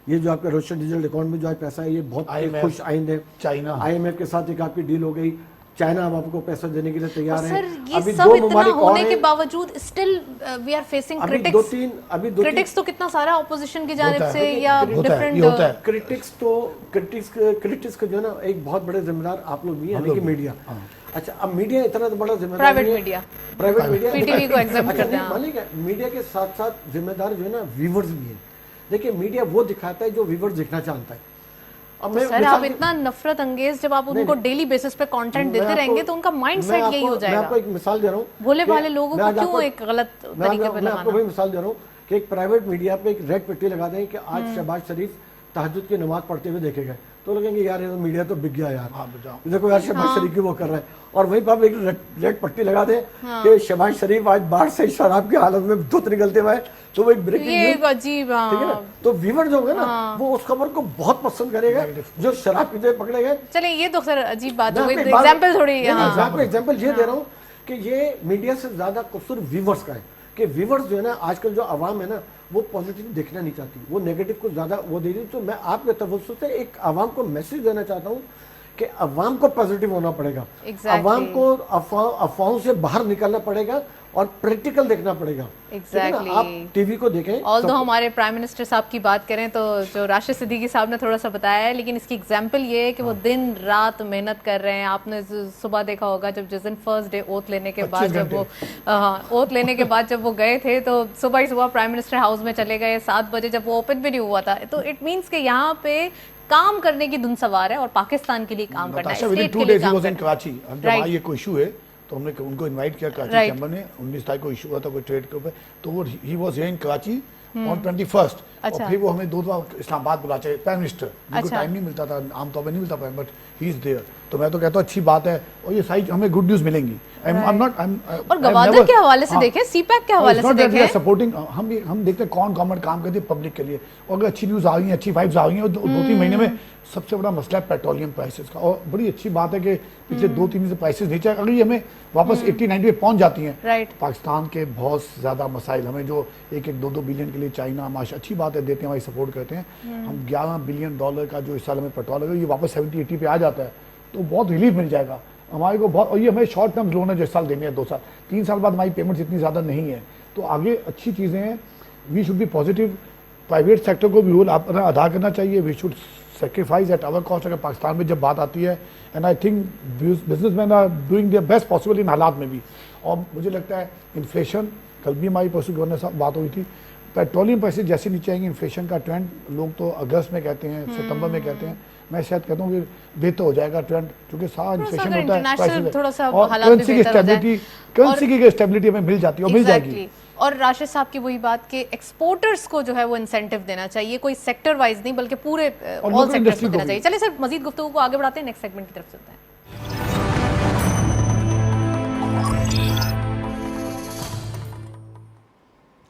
ये जो आपके रोशन डिजिटल अकाउंट में जो पैसा है ये बहुत खुश आइंद है। चाइना IMF के साथ एक आपकी डील हो गई, चाइना अब आपको पैसा देने के लिए तैयार है। सर ये सब इतना होने के बावजूद still we are facing critics. Critics तो कितना सारा ऑपोजिशन की जानिब से या डिफरेंट क्रिटिक्स का जो है ना एक बहुत बड़े जिम्मेदार आप लोग भी हैं, यानी कि मीडिया। अच्छा, अब मीडिया इतना तो बड़ा जिम्मेदार प्राइवेट मीडिया PTV को एग्जाम्पल करते हैं। मानिएगा मीडिया के साथ साथ जिम्मेदार जो है ना व्यूवर्स भी है। देखिए मीडिया वो दिखाता है जो व्यूवर्स देखना चाहता है। अब सर आप इतना नफरत अंगेज जब आप उनको डेली बेसिस पे कंटेंट देते रहेंगे तो उनका माइंडसेट यही हो जाएगा। मैं आपको एक मिसाल दे रहा हूँ, भोले भाले लोगों को क्यों एक गलत तरीके पे लगाना? मैं आपको वही मिसाल दे रहा हूँ कि एक प्राइवेट मीडिया पे एक रेड पट्टी लगा दें कि आज शहबाज शरीफ तहज्जुद की नमाज पढ़ते हुए देखे गए, तो लगेंगे यार ये मीडिया तो बिक गया यार, देखो यार शहबाज शरीफ की वो कर रहा है। और वहीं पर आप एक रेड पट्टी लगा दें कि शहबाज शरीफ आज बाहर से शराब की हालत में धुत निकलते हुए, तो वो एक ब्रेकिंग अजीब, ठीक है ना। तो व्यूअर जो होगा ना वो उस खबर को बहुत पसंद करेगा जो शराब पीते हुए पकड़े गए। चलिए ये तो सर अजीब बात हो गई, एग्जांपल थोड़ी। मैं आपको एग्जांपल ये दे रहा हूँ कि ये मीडिया से ज्यादा कसूर व्यूवर्स का है कि व्यूवर्स जो है ना आजकल जो आवाम है ना वो पॉजिटिव देखना नहीं चाहती, वो नेगेटिव को ज्यादा वो दे रही। तो मैं आपके तवज्जुह से एक आवाम को मैसेज देना चाहता हूँ कि अवाम को पॉजिटिव होना पड़ेगा, अवाम को अफवाहों से बाहर निकलना पड़ेगा और प्रैक्टिकल देखना पड़ेगा। Exactly. आप टीवी को देखें। ऑल्दो हमारे प्राइम मिनिस्टर साहब की बात करें तो जो राशिद सिद्दीकी साहब ने थोड़ा सा बताया है, लेकिन इसकी एग्जांपल ये है कि वो दिन रात मेहनत कर रहे हैं। आपने सुबह देखा होगा जब जिस दिन फर्स्ट डे ओथ लेने के बाद जब वो गए थे तो सुबह ही सुबह प्राइम मिनिस्टर हाउस में चले गए 7 बजे, जब वो ओपन भी नहीं हुआ था। तो इट मीन्स कि यहाँ पे काम करने की धुन सवार है और पाकिस्तान के लिए काम करना है, स्टेट के लिए काम करना है। ये कोई इशू है तो हमने उनको इनवाइट किया कराची चैम्बर ने। 19 तारीख को इशू हुआ था कोई ट्रेड के ऊपर, तो वो he was here in Karachi on 21st। और फिर वो हमें 2 बार इस्लामाबाद बुला चाहिए प्राइम मिनिस्टर, जिनको टाइम नहीं मिलता था, आमतौर पर नहीं मिलता बट ही इज देयर। तो मैं तो कहता हूँ अच्छी बात है और ये सारी हमें गुड न्यूज मिलेंगी। और गवादर के हवाले से देखें, सीपैक के हवाले से देखें, सपोर्टिंग हम देखते हैं कौन गवर्नमेंट काम करती है पब्लिक के लिए। और अगर अच्छी न्यूज आ रही है, अच्छी वाइब्स आ रही हैं, 2-3 महीने में सबसे बड़ा मसला है पेट्रोलियम प्राइसेस का। और बड़ी अच्छी बात है कि पिछले 2-3 दिन से प्राइसेस नीचे, अगर ये हमें वापस 80-90 पे पहुंच जाती हैं, पाकिस्तान के बहुत ज्यादा मसाइल हमें जो 1-2 बिलियन के लिए चाइना माशा अच्छी बात है देते हैं, हमारी सपोर्ट करते हैं। हम $11 बिलियन का जो इस साल हमें पेट्रोल लगा, ये वापस 70-80 पे आ जाता है तो बहुत रिलीफ मिल जाएगा हमारे को बहुत। और ये हमें शॉर्ट टर्म लोन है जो इस साल देने हैं, 2 साल 3 साल बाद हमारी पेमेंट्स इतनी ज़्यादा नहीं है, तो आगे अच्छी चीज़ें हैं। We should be positive. Private sector को भी रोल अपना अदा करना चाहिए। We should sacrifice at our cost. अगर पाकिस्तान में जब बात आती है, and I think businessman are doing their best possible in हालात में भी। और मुझे लगता है इन्फ्लेशन, कल भी हमारी परसों गवर्नर साहब बात हुई थी, पेट्रोलियम प्राइसेस जैसे नीचे आएंगे, इन्फ्लेशन का ट्रेंड लोग तो अगस्त में कहते हैं, सितंबर में कहते हैं, मैं शायद कहता हूँ कि बेहतर हो जाएगा ट्रेंड, क्योंकि सारा इन्फ्लेशन होता है, करेंसी की स्टेबिलिटी हमें मिल जाती है और मिल जाएगी। और राशिद साहब की वही बात कि एक्सपोर्टर्स को जो है वो इंसेंटिव देना चाहिए, कोई सेक्टर वाइज नहीं बल्कि पूरे ऑल सेक्टर्स को देना चाहिए। चलिए सर, मजीद गुफ्तगू को आगे बढ़ाते हैं, नेक्स्ट सेगमेंट की तरफ चलते हैं।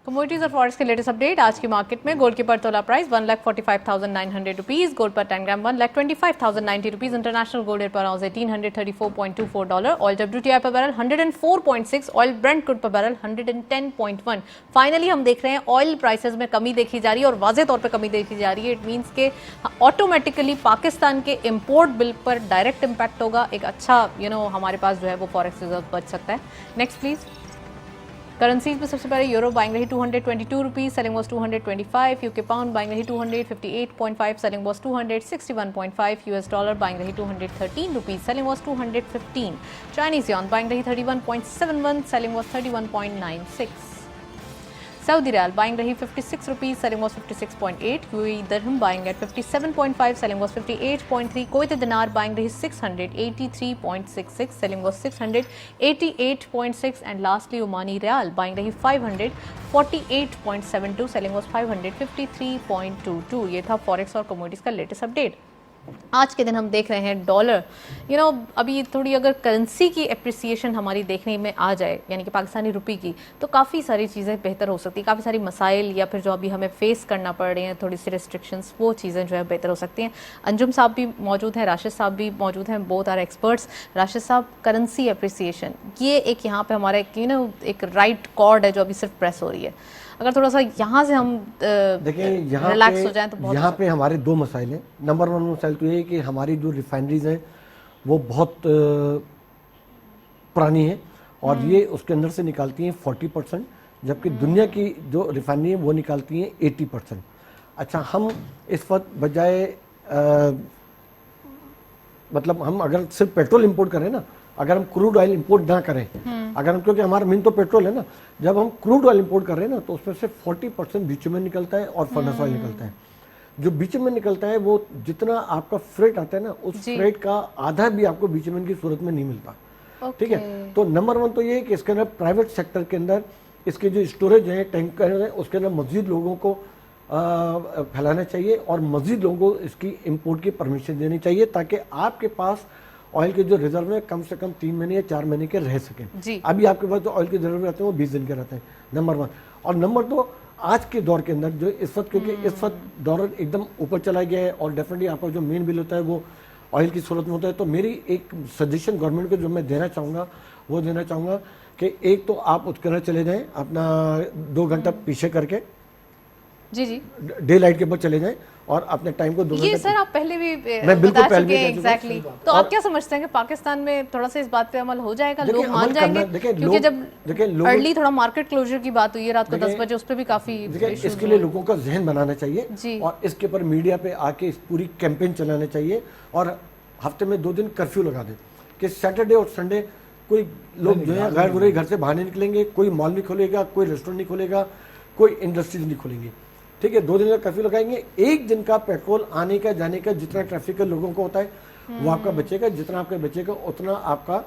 कमोडिटीज और फॉरेक्स के लेटेस्ट अपडेट। आज की मार्केट में गोल्ड की पर तोला प्राइस 1,45,900 रुपीज, गोल्ड पर 10 ग्राम 1,25,090 रुपीज, इंटरनेशनल गोल्ड रेट पर हाउस $1,834.24, ऑयल WTI पर बैरल 104.6, ऑयल ब्रेंट क्रूड पर बैरल 110.1। फाइनली हम देख रहे हैं ऑयल प्राइसेस में कमी देखी जा रही है और वाज़ेह तौर पर कमी देखी जा रही है। इट मीन्स के ऑटोमेटिकली पाकिस्तान के इम्पोर्ट बिल पर डायरेक्ट इम्पैक्ट होगा। एक अच्छा हमारे पास जो है वो फॉरेक्स रिजर्व बच सकता है। Next please. करेंसीज में सबसे पहले यूरो बाइंग रही 222 rupees, selling was 225। UK pound buying रही 258.5, selling was 261.5। US dollar buying रही 213 rupees, selling was 215। Chinese yuan buying रही 31.71, selling was 31.96। Saudi riyal buying रही 56 rupees, selling was 56.8। UAE dirham buying at 57.5, selling was 58.3। Kuwaiti dinar buying रही 683.66, selling was 688.6। And lastly Omani riyal buying रही 548.72, selling was 553.22। ये था forex और commodities का latest update. आज के दिन हम देख रहे हैं डॉलर अभी थोड़ी अगर करेंसी की एप्रिसिएशन हमारी देखने में आ जाए, यानी कि पाकिस्तानी रुपये की, तो काफ़ी सारी चीज़ें बेहतर हो सकती हैं। काफ़ी सारी मसाइल या फिर जो अभी हमें फेस करना पड़ रही हैं, थोड़ी सी रिस्ट्रिक्शंस, वो चीज़ें जो है बेहतर हो सकती हैं। अंजुम साहब भी मौजूद हैं, राशिद साहब भी मौजूद हैं, बोथ आर एक्सपर्ट्स। राशिद साहब, करेंसी एप्रिसिएशन ये एक यहाँ पे हमारा एक राइट कॉर्ड है जो अभी सिर्फ प्रेस हो रही है। अगर थोड़ा सा यहाँ से हम देखिए रिलैक्स हो जाए तो बहुत यहाँ पे हमारे 2 मसाइल हैं। नंबर 1 मसाइल तो ये है कि हमारी जो रिफाइनरीज हैं वो बहुत पुरानी है और ये उसके अंदर से निकालती हैं 40%, जबकि दुनिया की जो रिफाइनरी है वो निकालती हैं 80%। अच्छा, हम इस वक्त बजाय मतलब हम अगर सिर्फ पेट्रोल इंपोर्ट करें ना, अगर हम क्रूड ऑयल इंपोर्ट ना करें, अगर हम, क्योंकि हमारा मेन तो पेट्रोल है ना, जब हम क्रूड ऑयल इंपोर्ट कर रहे हैं ना तो उसमें से 40% बिटुमेन निकलता है और फर्नेस ऑयल निकलता है। जो बिटुमेन निकलता है वो जितना आपका फ्रेट आता है ना, उस फ्रेट का आधा भी आपको बिटुमेन की सूरत में नहीं मिलता। ठीक है, तो नंबर 1 तो ये है कि इसके अंदर प्राइवेट सेक्टर के अंदर इसके जो स्टोरेज है, टैंकर है, उसके अंदर मजीद लोगों को फैलाना चाहिए और मजीद लोगों को इसकी इंपोर्ट की परमिशन देनी चाहिए, ताकि आपके पास ऑयल के जो रिजर्व है कम से कम 3 महीने या 4 महीने के रह सकें। अभी आपके पास जो ऑयल के रिजर्व रहते हैं वो 20 दिन के रहते हैं, नंबर 1। और नंबर 2, आज के दौर के अंदर जो इस वक्त, क्योंकि इस वक्त डॉलर एकदम ऊपर चला गया है और डेफिनेटली आपका जो मेन बिल होता है वो ऑयल की सूरत में होता है, तो मेरी एक सजेशन गवर्नमेंट को जो मैं देना चाहूँगा वो देना चाहूँगा कि एक तो आप उसके अंदर चले जाएँ अपना 2 घंटा पीछे करके, जी, डे लाइट के ऊपर चले जाएँ और अपने टाइम को ये सर आप पहले भी मैं बिल्कुल बता पहले चुके भी हैं कह चुका हूं। एग्जैक्टली। तो आप क्या समझते हैं कि पाकिस्तान में थोड़ा सा इस बात पे अमल हो जाएगा, देखिए, लोग मान अमल जाएंगे? करना- देखिए, क्योंकि जब लोग- अर्ली थोड़ा मार्केट क्लोजर की बात हुई है रात को 10 बजे, उस पर भी काफी देखिए, issues इसके लिए हुए। लोगों का जहन बनाना चाहिए जी। और इसके ऊपर मीडिया पे आके इस पूरी कैंपेन चलाना चाहिए और हफ्ते में 2 दिन कर्फ्यू लगा दें कि सैटरडे और संडे कोई लोग जो है गैर जरूरी घर से बाहर नहीं निकलेंगे, कोई मॉल नहीं खोलेगा, कोई रेस्टोरेंट नहीं खोलेगा, कोई इंडस्ट्रीज नहीं खोलेंगी। ठीक है, 2 दिन का कर्फ्यू लगाएंगे। 1 दिन का पेट्रोल आने का जाने का जितना ट्रैफिक का लोगों को होता है वो आपका बचेगा, जितना आपका बचेगा उतना आपका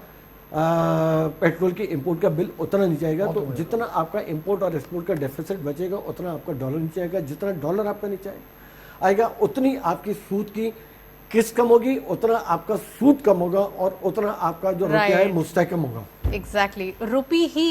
पेट्रोल की इंपोर्ट का बिल उतना नीचे आएगा। तो जितना आपका इंपोर्ट और एक्सपोर्ट का डेफिसिट बचेगा उतना आपका डॉलर नीचे आएगा, जितना डॉलर आपका नीचे आएगा उतनी आपकी सूद की किस्त कम होगी, उतना आपका सूद कम होगा और उतना आपका जो रुपया है मुस्तहकम होगा। एग्जैक्टली रुपी ही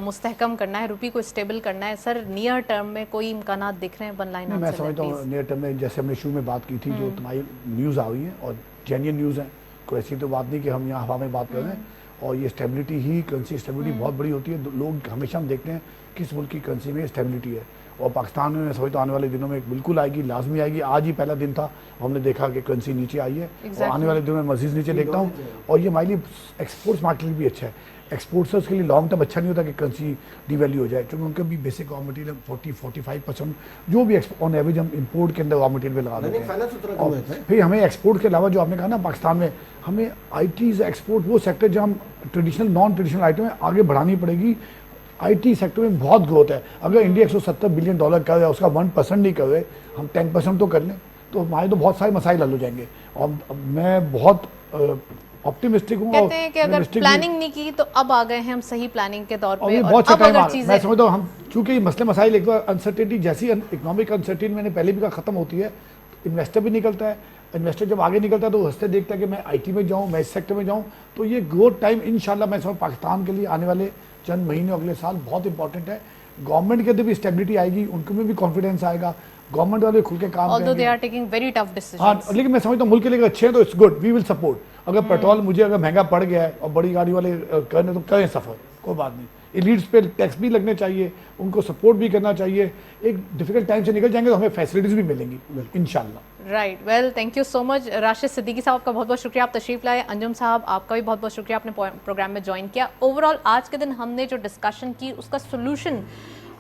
मुस्तहकम करना है, रुपी को स्टेबल करना है। सर नियर टर्म में कोई इम्कानात दिख रहे हैं वन लाइन? मैं समझता हूँ नियर टर्म में, जैसे हमने शुरू में बात की थी, जो तुम्हारी न्यूज़ आ रही है और जेन्युइन न्यूज़ है, कोई ऐसी तो बात नहीं कि हम यहाँ हवा में बात कर रहे हैं। और ये स्टेबिलिटी ही, करेंसी स्टेबिलिटी बहुत बड़ी होती है। लोग हमेशा हम देखते हैं किस मुल्क की करेंसी में स्टेबिलिटी है, और पाकिस्तान में समझता हूँ आने वाले दिनों में बिल्कुल आएगी, लाजमी आएगी। आज ही पहला दिन था, हमने देखा कि करेंसी नीचे आई है और आने वाले दिनों में मजीद नीचे देखता हूँ। और ये हमारे लिए एक्सपोर्ट्स मार्केट भी अच्छा है। एक्सपोर्टर्स के लिए लॉन्ग टर्म अच्छा नहीं होता कि करेंसी डिवैल्यू हो जाए, क्योंकि उनका भी बेसिक रॉ मटेरियल 40-45% जो भी ऑन एवरेज हम इंपोर्ट के अंदर रॉ मटेरियल में लगा देते हैं। और फिर हमें एक्सपोर्ट के अलावा जो आपने कहा ना, पाकिस्तान में हमें आईटीज एक्सपोर्ट, वो सेक्टर जहाँ हम ट्रेडिशनल नॉन ट्रेडिशनल आइटम है, आगे बढ़ानी पड़ेगी। आईटी सेक्टर में बहुत ग्रोथ है। अगर इंडिया $170 बिलियन कर रहा है, उसका 1% नहीं कर रहे, हम 10% तो कर लें, तो हमारे तो बहुत सारे मसाइल हल हो जाएंगे। और मैं बहुत ऑप्टिमिस्टिक हूँ। कहते हैं कि अगर प्लानिंग नहीं की तो अब आ गए हैं हम सही प्लानिंग के दौर पे। बहुत और अब अगर चीजें, मैं समझता हूँ हम, चूंकि मसले मसाइल एक बार अनसर्टेनिटी जैसी इकोनॉमिक अनसर्टेनिटी मैंने पहले भी कहा खत्म होती है, इन्वेस्टर भी निकलता है। इन्वेस्टर जब आगे निकलता है तो हंसते देखता है कि मैं आईटी में जाऊँ, मैं इस सेक्टर में जाऊँ। तो ये ग्रोथ टाइम इंशाल्लाह मैं समझ पाकिस्तान के लिए आने वाले चंद महीने अगले साल बहुत इंपॉर्टेंट है। गवर्नमेंट के अंदर भी स्टेबिलिटी आएगी, उनके में भी कॉन्फिडेंस आएगा, गवर्नमेंट वाले खुल के काम although they are taking very tough decisions। हाँ, लेकिन मैं समझता हूँ मुल्क के लिए अच्छे हैं तो it's good, we will support. अगर पेट्रोल मुझे अगर महंगा पड़ गया है और बड़ी गाड़ी वाले करने, तो करें सफर, कोई बात नहीं। एलीट्स पे टैक्स भी लगने चाहिए, उनको सपोर्ट भी करना चाहिए। एक डिफिकल्ट टाइम से निकल जाएंगे तो हमें फैसिलिटीज भी मिलेंगी इंशाल्लाह। Right, well thank you so much. Rashid Siddiqui साहब का बहुत बहुत शुक्रिया, आप तशरीफ लाए। अंजुम साहब आपका भी बहुत बहुत शुक्रिया, आपने प्रोग्राम में ज्वाइन किया। ओवरऑल आज के दिन हमने जो डिस्कशन की उसका सोल्यूशन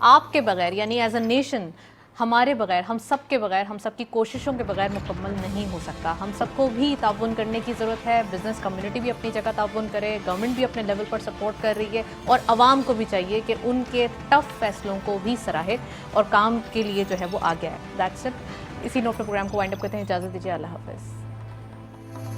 आपके बगैर, यानी एज अ नेशन हमारे बगैर, हम सब के बगैर, हम सब की कोशिशों के बगैर मुकम्मल नहीं हो सकता। हम सबको भी ताउन करने की ज़रूरत है। बिजनेस कम्युनिटी भी अपनी जगह ताउन करे, गवर्नमेंट भी अपने लेवल पर सपोर्ट कर रही है, और आवाम को भी चाहिए कि उनके टफ फैसलों को भी सराहे और काम के लिए जो है वो आगे आए। That's it. इसी नोट पर प्रोग्राम को वाइंड अप करते हैं। इजाज़त दीजिए, अल्लाह हाफ़िज़।